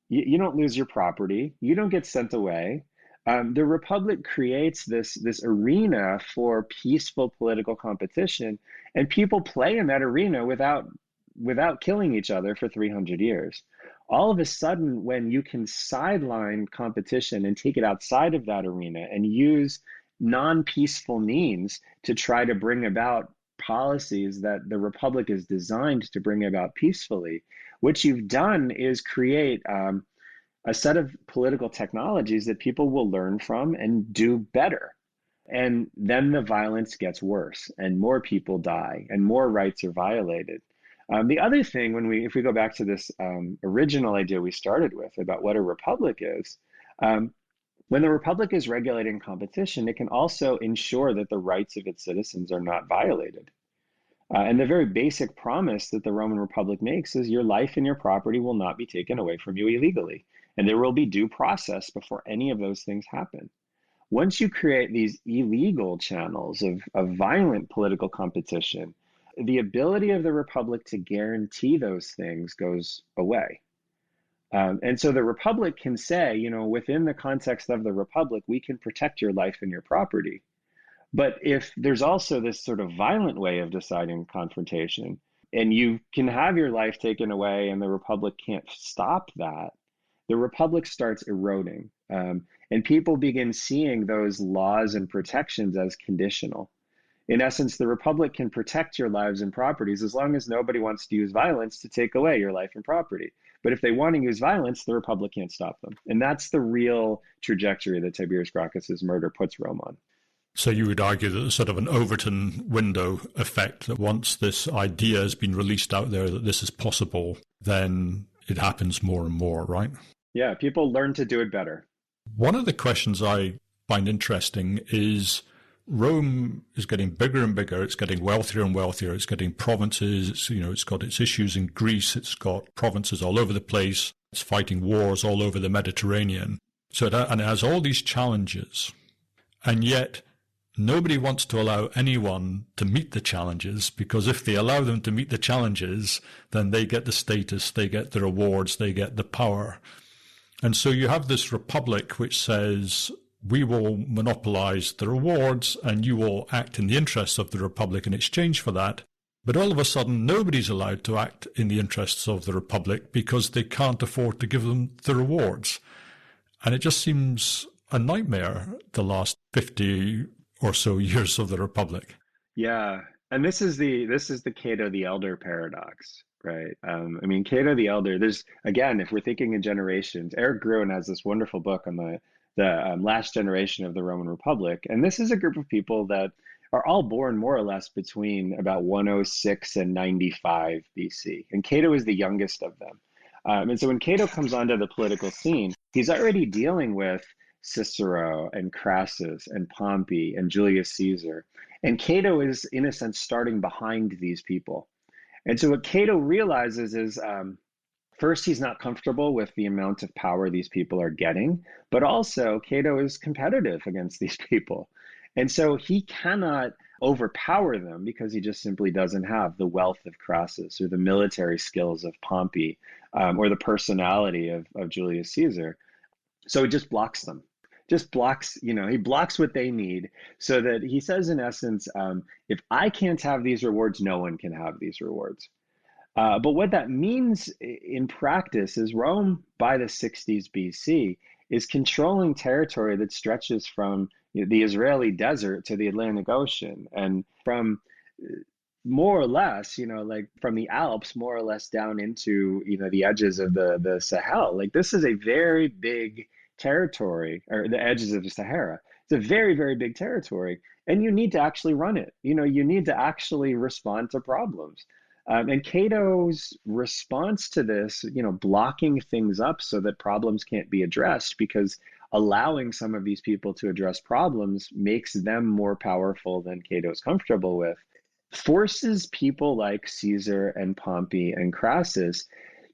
You don't lose your property. You don't get sent away. The Republic creates this arena for peaceful political competition, and people play in that arena without killing each other for 300 years. All of a sudden, when you can sideline competition and take it outside of that arena and use non-peaceful means to try to bring about policies that the Republic is designed to bring about peacefully, what you've done is create a set of political technologies that people will learn from and do better. And then the violence gets worse and more people die and more rights are violated. The other thing, if we go back to this original idea we started with about what a republic is, when the republic is regulating competition, it can also ensure that the rights of its citizens are not violated. And the very basic promise that the Roman Republic makes is your life and your property will not be taken away from you illegally, and there will be due process before any of those things happen. Once you create these illegal channels of violent political competition, the ability of the Republic to guarantee those things goes away. And so the Republic can say, within the context of the Republic, we can protect your life and your property. But if there's also this sort of violent way of deciding confrontation, and you can have your life taken away and the Republic can't stop that, the Republic starts eroding. And people begin seeing those laws and protections as conditional. In essence, the Republic can protect your lives and properties as long as nobody wants to use violence to take away your life and property. But if they want to use violence, the Republic can't stop them. And that's the real trajectory that Tiberius Gracchus's murder puts Rome on. So you would argue that there's sort of an Overton window effect, that once this idea has been released out there that this is possible, then it happens more and more, right? Yeah, people learn to do it better. One of the questions I find interesting is Rome is getting bigger and bigger. It's getting wealthier and wealthier. It's getting provinces. It's got its issues in Greece. It's got provinces all over the place. It's fighting wars all over the Mediterranean. And it has all these challenges. And yet nobody wants to allow anyone to meet the challenges, because if they allow them to meet the challenges, then they get the status, they get the rewards, they get the power. And so you have this republic which says, we will monopolize the rewards and you will act in the interests of the republic in exchange for that. But all of a sudden, nobody's allowed to act in the interests of the republic because they can't afford to give them the rewards. And it just seems a nightmare, the last 50 or so years of the republic. Yeah, and this is the Cato the Elder paradox, right? Cato the Elder. There's, again, if we're thinking in generations, Eric Gruen has this wonderful book on the last generation of the Roman Republic, and this is a group of people that are all born more or less between about 106 and 95 BC, and Cato is the youngest of them. And so when Cato comes onto the political scene, he's already dealing with Cicero and Crassus and Pompey and Julius Caesar. And Cato is, in a sense, starting behind these people. And so what Cato realizes is, first, he's not comfortable with the amount of power these people are getting, but also Cato is competitive against these people. And so he cannot overpower them because he just simply doesn't have the wealth of Crassus or the military skills of Pompey, or the personality of Julius Caesar. So he just blocks them. He blocks what they need, so that he says, in essence, if I can't have these rewards, no one can have these rewards. But what that means in practice is Rome, by the 60s BC, is controlling territory that stretches from the Israeli desert to the Atlantic Ocean, and from more or less, like from the Alps, more or less down into, the edges of the Sahel. Like, this is a very big territory, or the edges of the Sahara. It's a very, very big territory, and you need to actually run it. You need to actually respond to problems. And Cato's response to this, blocking things up so that problems can't be addressed, because allowing some of these people to address problems makes them more powerful than Cato's comfortable with, forces people like Caesar and Pompey and Crassus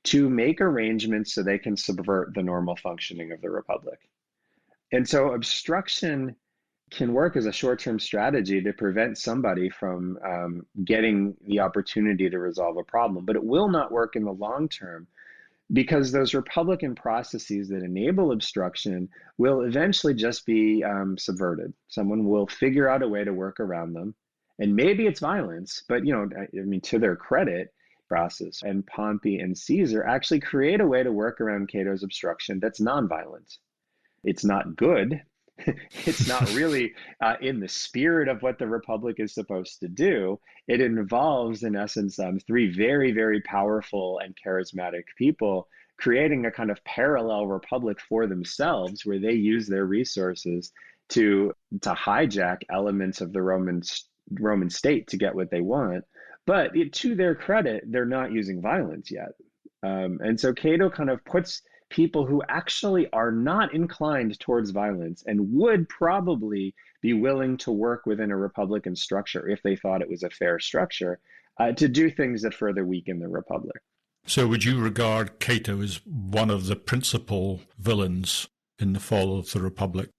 to make arrangements so they can subvert the normal functioning of the republic. And so obstruction can work as a short-term strategy to prevent somebody from getting the opportunity to resolve a problem, but it will not work in the long term, because those Republican processes that enable obstruction will eventually just be subverted. Someone will figure out a way to work around them, and maybe it's violence, but to their credit, Crassus and Pompey and Caesar actually create a way to work around Cato's obstruction that's nonviolent. It's not good. It's not really in the spirit of what the Republic is supposed to do. It involves, in essence, three very, very powerful and charismatic people creating a kind of parallel republic for themselves, where they use their resources to hijack elements of the Roman state to get what they want. But to their credit, they're not using violence yet. And so Cato kind of puts people who actually are not inclined towards violence and would probably be willing to work within a Republican structure if they thought it was a fair structure, to do things that further weaken the Republic. So would you regard Cato as one of the principal villains in the fall of the Republic?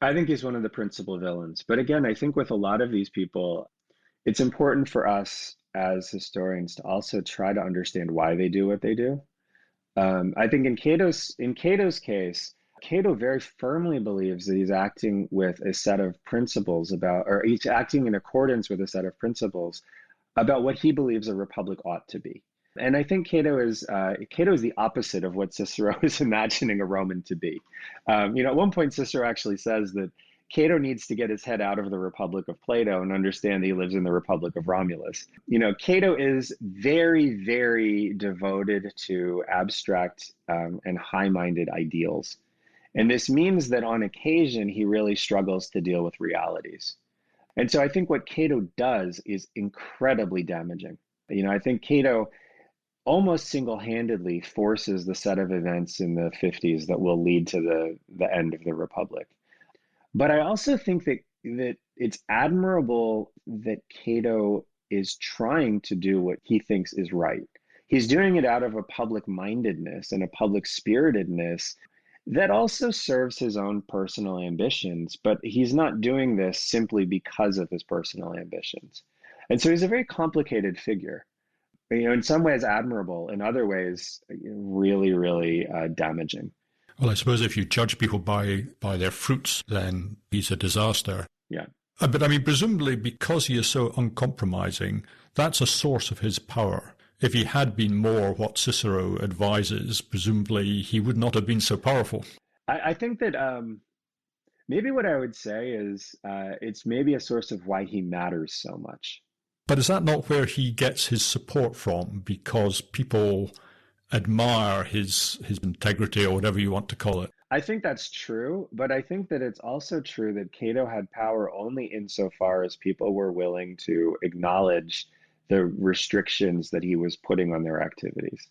I think he's one of the principal villains. But again, I think with a lot of these people, it's important for us as historians to also try to understand why they do what they do. I think in Cato's case, Cato very firmly believes that he's acting with a set of principles or he's acting in accordance with a set of principles about what he believes a republic ought to be. And I think Cato is the opposite of what Cicero is imagining a Roman to be. At one point, Cicero actually says that Cato needs to get his head out of the Republic of Plato and understand that he lives in the Republic of Romulus. Cato is very, very devoted to abstract and high-minded ideals. And this means that on occasion, he really struggles to deal with realities. And so I think what Cato does is incredibly damaging. I think Cato almost single-handedly forces the set of events in the 50s that will lead to the end of the Republic. But I also think that it's admirable that Cato is trying to do what he thinks is right. He's doing it out of a public mindedness and a public spiritedness that also serves his own personal ambitions, but he's not doing this simply because of his personal ambitions. And so he's a very complicated figure. In some ways admirable, in other ways, really, really damaging. Well, I suppose if you judge people by their fruits, then he's a disaster. Yeah. But I mean, presumably because he is so uncompromising, that's a source of his power. If he had been more what Cicero advises, presumably he would not have been so powerful. I think that maybe what I would say is it's maybe a source of why he matters so much. But is that not where he gets his support from? Because people admire his integrity or whatever you want to call it. I think that's true, but I think that it's also true that Cato had power only insofar as people were willing to acknowledge the restrictions that he was putting on their activities.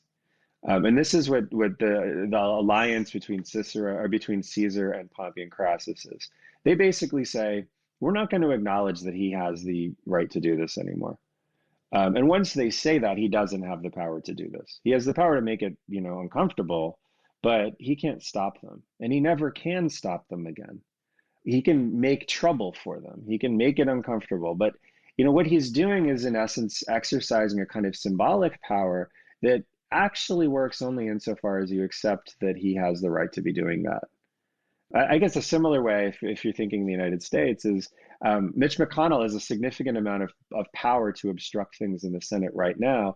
And this is what the alliance between between Caesar and Pompey and Crassus is. They basically say, we're not going to acknowledge that he has the right to do this anymore. And once they say that, he doesn't have the power to do this. He has the power to make it, uncomfortable, but he can't stop them. And he never can stop them again. He can make trouble for them. He can make it uncomfortable. But, what he's doing is, in essence, exercising a kind of symbolic power that actually works only insofar as you accept that he has the right to be doing that. I guess a similar way, if you're thinking the United States, is Mitch McConnell has a significant amount of power to obstruct things in the Senate right now,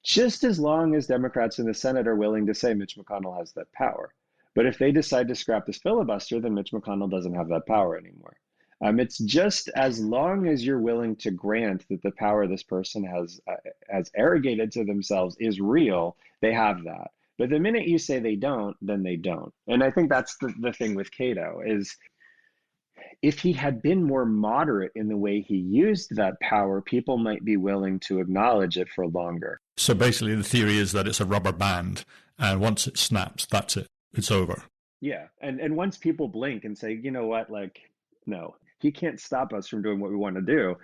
just as long as Democrats in the Senate are willing to say Mitch McConnell has that power. But if they decide to scrap this filibuster, then Mitch McConnell doesn't have that power anymore. It's just as long as you're willing to grant that the power this person has arrogated to themselves is real, they have that. But the minute you say they don't, then they don't. And I think that's the thing with Cato is if he had been more moderate in the way he used that power, people might be willing to acknowledge it for longer. So basically the theory is that it's a rubber band, and once it snaps, that's it. It's over. Yeah. And once people blink and say, you know what, no, he can't stop us from doing what we want to do.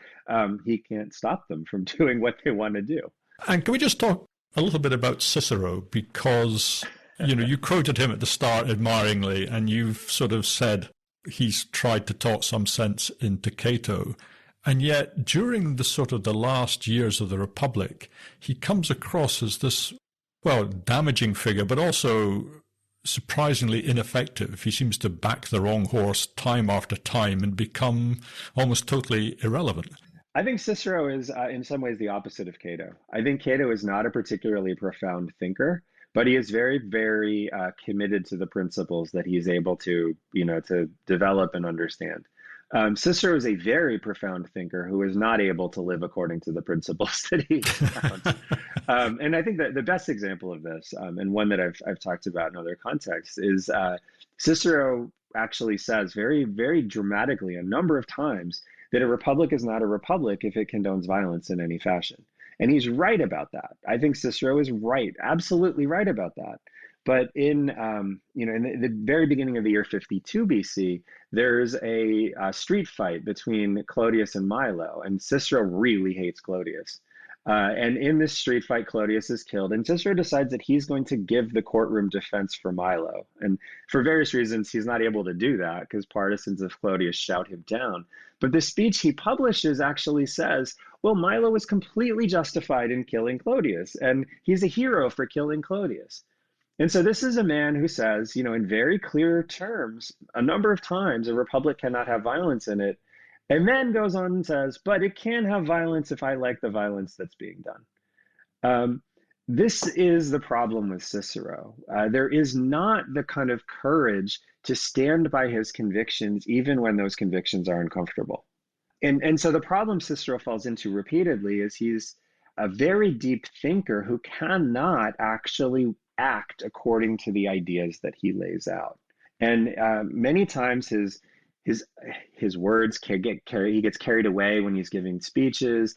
He can't stop them from doing what they want to do. And can we just talk a little bit about Cicero, because, you quoted him at the start admiringly, and you've sort of said he's tried to talk some sense into Cato. And yet, during the last years of the Republic, he comes across as this, damaging figure, but also surprisingly ineffective. He seems to back the wrong horse time after time and become almost totally irrelevant. I think Cicero is, in some ways, the opposite of Cato. I think Cato is not a particularly profound thinker, but he is very, very committed to the principles that he's able to, to develop and understand. Cicero is a very profound thinker who is not able to live according to the principles that he found. And I think that the best example of this, and one that I've talked about in other contexts, is Cicero actually says very, very dramatically a number of times that a republic is not a republic if it condones violence in any fashion. And he's right about that. I think Cicero is right, absolutely right about that. But in the very beginning of the year 52 BC, there's a street fight between Clodius and Milo, and Cicero really hates Clodius. And in this street fight, Clodius is killed, and Cicero decides that he's going to give the courtroom defense for Milo. And for various reasons, he's not able to do that because partisans of Clodius shout him down. But the speech he publishes actually says, well, Milo was completely justified in killing Clodius, and he's a hero for killing Clodius. And so this is a man who says, in very clear terms, a number of times, a republic cannot have violence in it, and then goes on and says, but it can have violence if I like the violence that's being done. This is the problem with Cicero. There is not the kind of courage to stand by his convictions, even when those convictions are uncomfortable. And so the problem Cicero falls into repeatedly is he's a very deep thinker who cannot actually act according to the ideas that he lays out. And many times his his words can get carried. He gets carried away when he's giving speeches.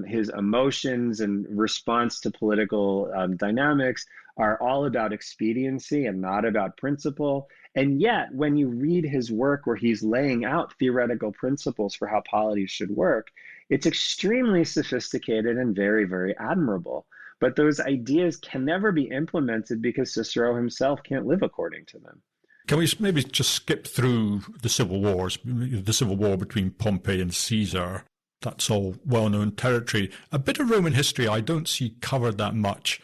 His emotions and response to political dynamics are all about expediency and not about principle. And yet, when you read his work where he's laying out theoretical principles for how polities should work, it's extremely sophisticated and very, very admirable. But those ideas can never be implemented because Cicero himself can't live according to them. Can we maybe just skip through the civil wars, the civil war between Pompey and Caesar? That's all well-known territory. A bit of Roman history I don't see covered that much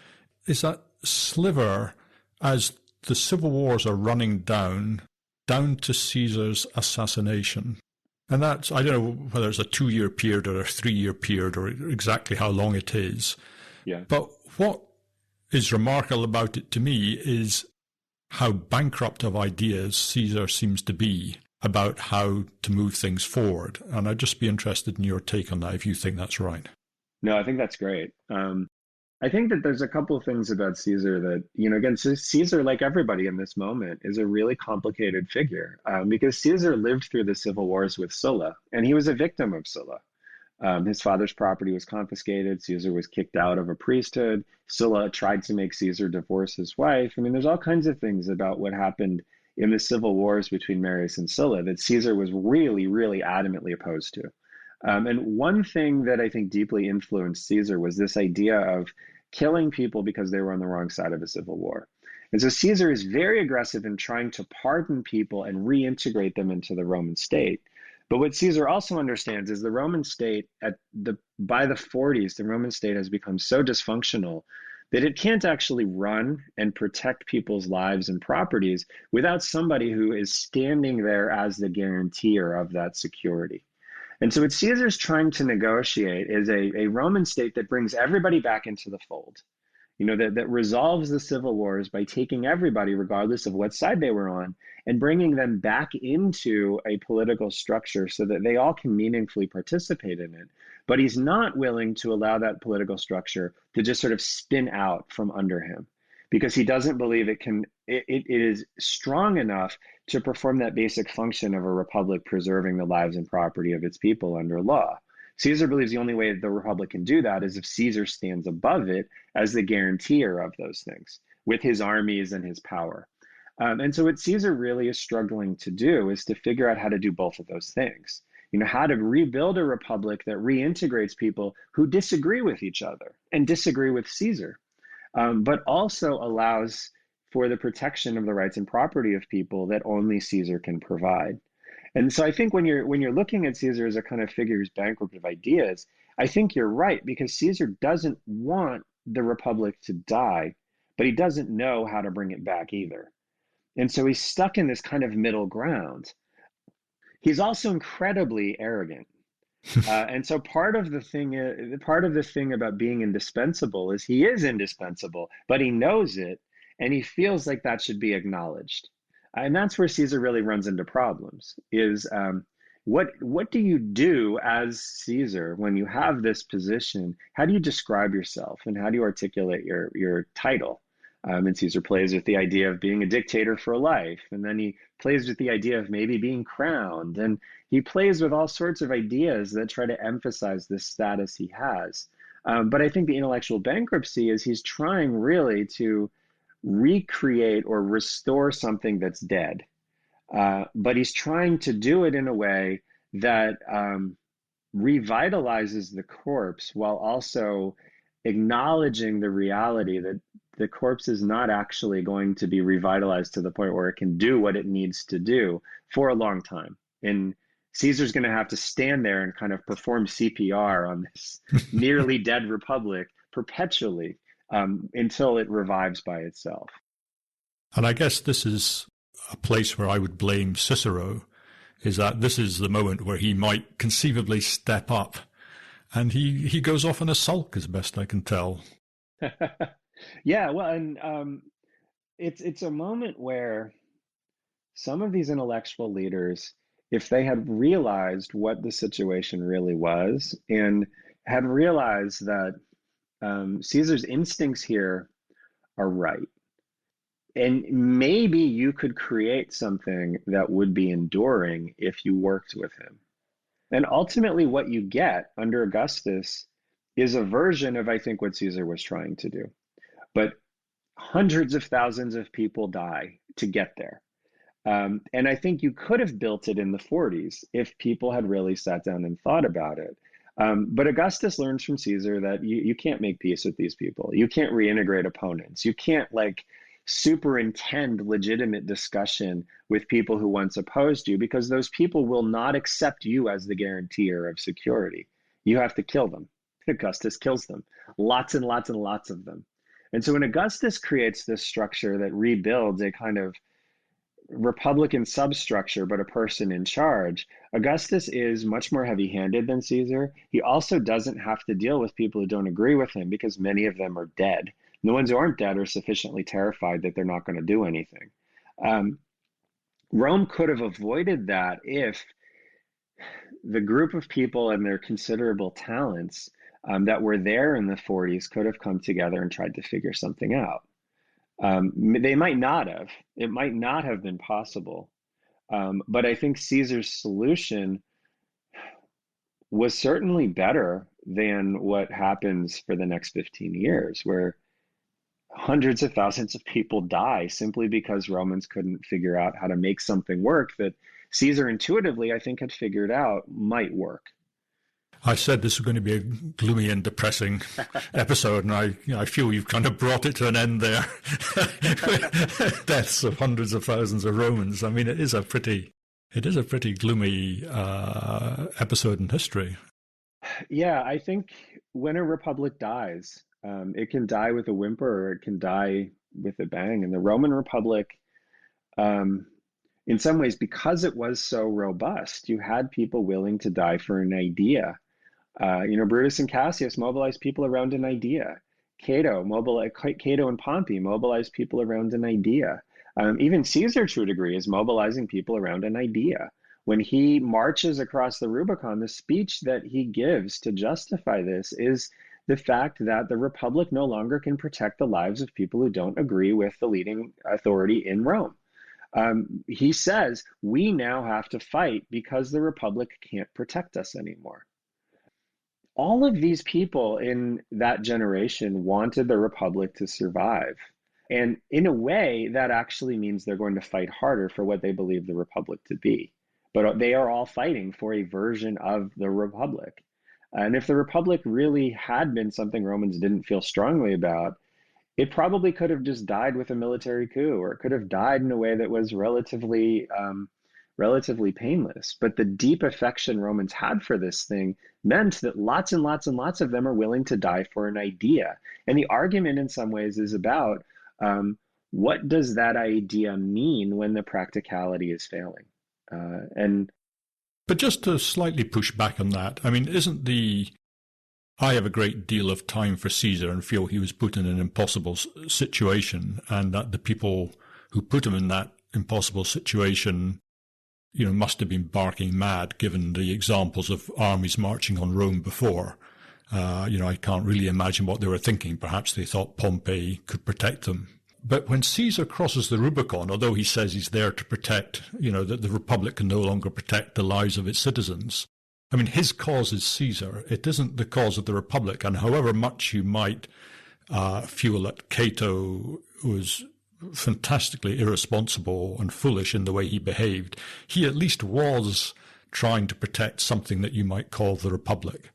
is that sliver as the civil wars are running down to Caesar's assassination. And that's, I don't know whether it's a 2-year period or a 3-year period or exactly how long it is. Yeah. But what is remarkable about it to me is how bankrupt of ideas Caesar seems to be about how to move things forward. And I'd just be interested in your take on that, if you think that's right. No, I think that's great. I think that there's a couple of things about Caesar that, again, Caesar, like everybody in this moment, is a really complicated figure because Caesar lived through the civil wars with Sulla, and he was a victim of Sulla. His father's property was confiscated. Caesar was kicked out of a priesthood. Sulla tried to make Caesar divorce his wife. I mean, there's all kinds of things about what happened in the civil wars between Marius and Sulla that Caesar was really, really adamantly opposed to. And one thing that I think deeply influenced Caesar was this idea of killing people because they were on the wrong side of a civil war. And so Caesar is very aggressive in trying to pardon people and reintegrate them into the Roman state. But what Caesar also understands is the Roman state by the 40s, the Roman state has become so dysfunctional that it can't actually run and protect people's lives and properties without somebody who is standing there as the guarantor of that security. And so what Caesar's trying to negotiate is a Roman state that brings everybody back into the fold, that resolves the civil wars by taking everybody, regardless of what side they were on, and bringing them back into a political structure so that they all can meaningfully participate in it. But he's not willing to allow that political structure to just sort of spin out from under him, because he doesn't believe it is strong enough to perform that basic function of a republic preserving the lives and property of its people under law. Caesar believes the only way the republic can do that is if Caesar stands above it as the guarantor of those things with his armies and his power. And so what Caesar really is struggling to do is to figure out how to do both of those things. How to rebuild a republic that reintegrates people who disagree with each other and disagree with Caesar, but also allows for the protection of the rights and property of people that only Caesar can provide. And so I think when you're looking at Caesar as a kind of figure who's bankrupt of ideas, I think you're right, because Caesar doesn't want the republic to die, but he doesn't know how to bring it back either. And so he's stuck in this kind of middle ground. He's also incredibly arrogant. And so part of the thing about being indispensable is he is indispensable, but he knows it, and he feels like that should be acknowledged. And that's where Caesar really runs into problems, is what do you do as Caesar when you have this position? How do you describe yourself, and how do you articulate your title? And Caesar plays with the idea of being a dictator for life, and then he plays with the idea of maybe being crowned, and he plays with all sorts of ideas that try to emphasize this status he has. But I think the intellectual bankruptcy is he's trying really to recreate or restore something that's dead. But he's trying to do it in a way that revitalizes the corpse while also acknowledging the reality that the corpse is not actually going to be revitalized to the point where it can do what it needs to do for a long time. And Caesar's going to have to stand there and kind of perform CPR on this nearly dead republic perpetually until it revives by itself. And I guess this is a place where I would blame Cicero, is that this is the moment where he might conceivably step up, and he goes off in a sulk, as best I can tell. Yeah, well, and it's a moment where some of these intellectual leaders, if they had realized what the situation really was and had realized that Caesar's instincts here are right, And maybe you could create something that would be enduring if you worked with him. And ultimately, what you get under Augustus is a version of, I think, what Caesar was trying to do. But hundreds of thousands of people die to get there. And I think you could have built it in the 40s if people had really sat down and thought about it. But Augustus learns from Caesar that you can't make peace with these people. You can't reintegrate opponents. You can't like superintend legitimate discussion with people who once opposed you because those people will not accept you as the guarantor of security. You have to kill them. Augustus kills them, lots and lots and lots of them. And so when Augustus creates this structure that rebuilds a kind of republican substructure, but a person in charge, Augustus is much more heavy handed than Caesar. He also doesn't have to deal with people who don't agree with him because many of them are dead. And the ones who aren't dead are sufficiently terrified that they're not going to do anything. Rome could have avoided that if the group of people and their considerable talents that were there in the 40s could have come together and tried to figure something out. They might not have. It might not have been possible. But I think Caesar's solution was certainly better than what happens for the next 15 years, where hundreds of thousands of people die simply because Romans couldn't figure out how to make something work that Caesar intuitively, I think, had figured out might work. I said this was going to be a gloomy and depressing episode, and I feel you've kind of brought it to an end there. Deaths of hundreds of thousands of Romans. I mean, it is a pretty gloomy episode in history. Yeah, I think when a republic dies, it can die with a whimper or it can die with a bang. And the Roman Republic, in some ways, because it was so robust, you had people willing to die for an idea. Brutus and Cassius mobilized people around an idea. Cato and Pompey mobilized people around an idea. Even Caesar, to a degree, is mobilizing people around an idea. When he marches across the Rubicon, the speech that he gives to justify this is the fact that the Republic no longer can protect the lives of people who don't agree with the leading authority in Rome. He says, we now have to fight because the Republic can't protect us anymore. All of these people in that generation wanted the Republic to survive. And in a way, that actually means they're going to fight harder for what they believe the Republic to be. But they are all fighting for a version of the Republic. And if the Republic really had been something Romans didn't feel strongly about, it probably could have just died with a military coup, or it could have died in a way that was relatively painless. But the deep affection Romans had for this thing meant that lots and lots and lots of them are willing to die for an idea. And the argument in some ways is about what does that idea mean when the practicality is failing? But just to slightly push back on that, I mean, I have a great deal of time for Caesar and feel he was put in an impossible situation, and that the people who put him in that impossible situation must have been barking mad given the examples of armies marching on Rome before. I can't really imagine what they were thinking. Perhaps they thought Pompey could protect them. But when Caesar crosses the Rubicon, although he says he's there to protect, that the Republic can no longer protect the lives of its citizens, I mean, his cause is Caesar. It isn't the cause of the Republic. And however much you might feel that Cato was fantastically irresponsible and foolish in the way he behaved, he at least was trying to protect something that you might call the Republic.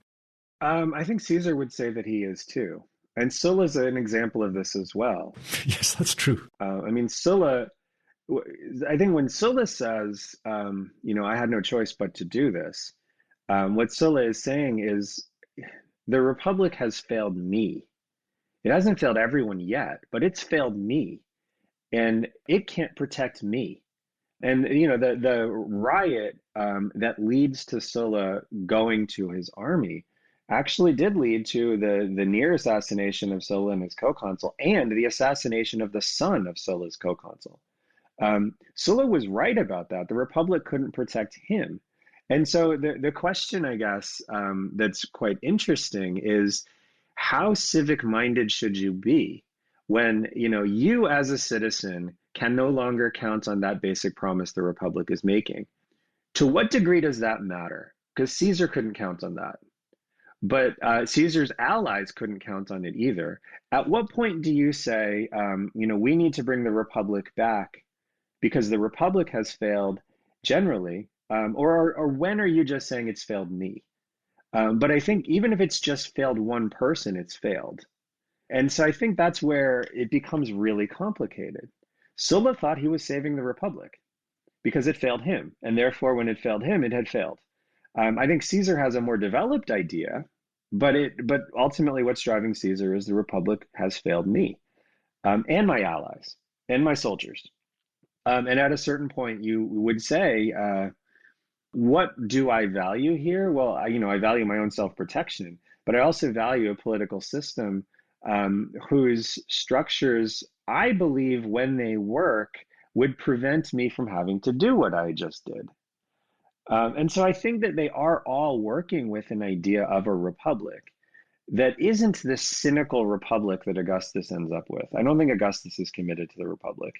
I think Caesar would say that he is too. And Sulla's an example of this as well. Yes, that's true. Sulla, I think when Sulla says, I had no choice but to do this, what Sulla is saying is the Republic has failed me. It hasn't failed everyone yet, but it's failed me. And it can't protect me. And the riot that leads to Sulla going to his army actually did lead to the near assassination of Sulla and his co-consul, and the assassination of the son of Sulla's co-consul. Sulla was right about that. The Republic couldn't protect him. And so the question, I guess, that's quite interesting is how civic-minded should you be when, you as a citizen can no longer count on that basic promise the Republic is making. To what degree does that matter? Because Caesar couldn't count on that. But Caesar's allies couldn't count on it either. At what point do you say, we need to bring the Republic back because the Republic has failed generally? Or when are you just saying it's failed me? But I think even if it's just failed one person, it's failed. And so I think that's where it becomes really complicated. Sulla thought he was saving the Republic because it failed him. And therefore, when it failed him, it had failed. I think Caesar has a more developed idea, but ultimately what's driving Caesar is the Republic has failed me, and my allies and my soldiers. And at a certain point, you would say, what do I value here? Well, I value my own self-protection, but I also value a political system whose structures, I believe, when they work, would prevent me from having to do what I just did. And so I think that they are all working with an idea of a republic that isn't this cynical republic that Augustus ends up with. I don't think Augustus is committed to the republic.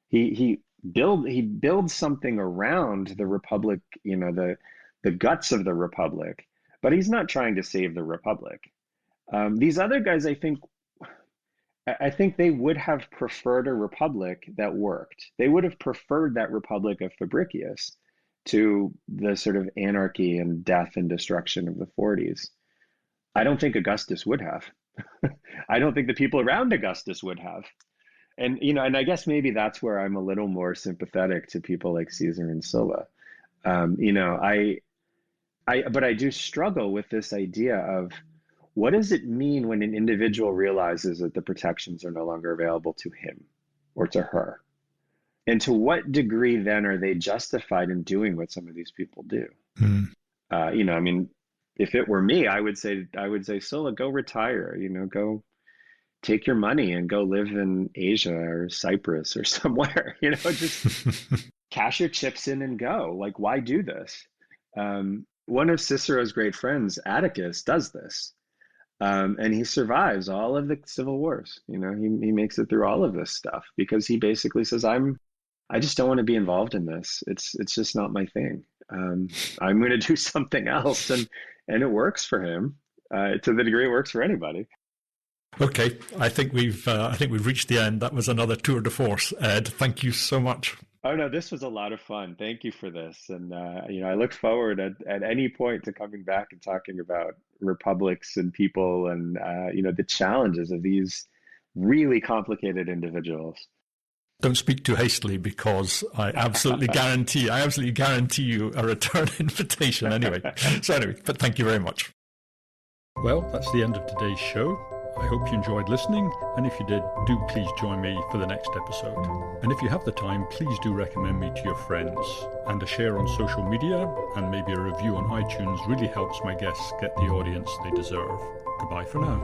He builds something around the republic, the guts of the republic, but he's not trying to save the republic. These other guys, I think they would have preferred a republic that worked. They would have preferred that republic of Fabricius to the sort of anarchy and death and destruction of the 40s. I don't think Augustus would have. I don't think the people around Augustus would have. And and I guess maybe that's where I'm a little more sympathetic to people like Caesar and Sulla. But I do struggle with this idea of what does it mean when an individual realizes that the protections are no longer available to him or to her? And to what degree then are they justified in doing what some of these people do? If it were me, I would say, Sulla, go retire, go take your money and go live in Asia or Cyprus or somewhere, just cash your chips in and go. Like, why do this? One of Cicero's great friends, Atticus, does this. And he survives all of the civil wars. He makes it through all of this stuff because he basically says, I just don't want to be involved in this. It's just not my thing. I'm going to do something else. And it works for him to the degree it works for anybody. Okay, I think we've reached the end. That was another tour de force, Ed. Thank you so much. Oh no, this was a lot of fun. Thank you for this, and I look forward at any point to coming back and talking about republics and people and the challenges of these really complicated individuals. Don't speak too hastily because I absolutely guarantee you a return invitation anyway. But thank you very much. Well, that's the end of today's show. I hope you enjoyed listening, and if you did, do please join me for the next episode. And if you have the time, please do recommend me to your friends. And a share on social media and maybe a review on iTunes really helps my guests get the audience they deserve. Goodbye for now.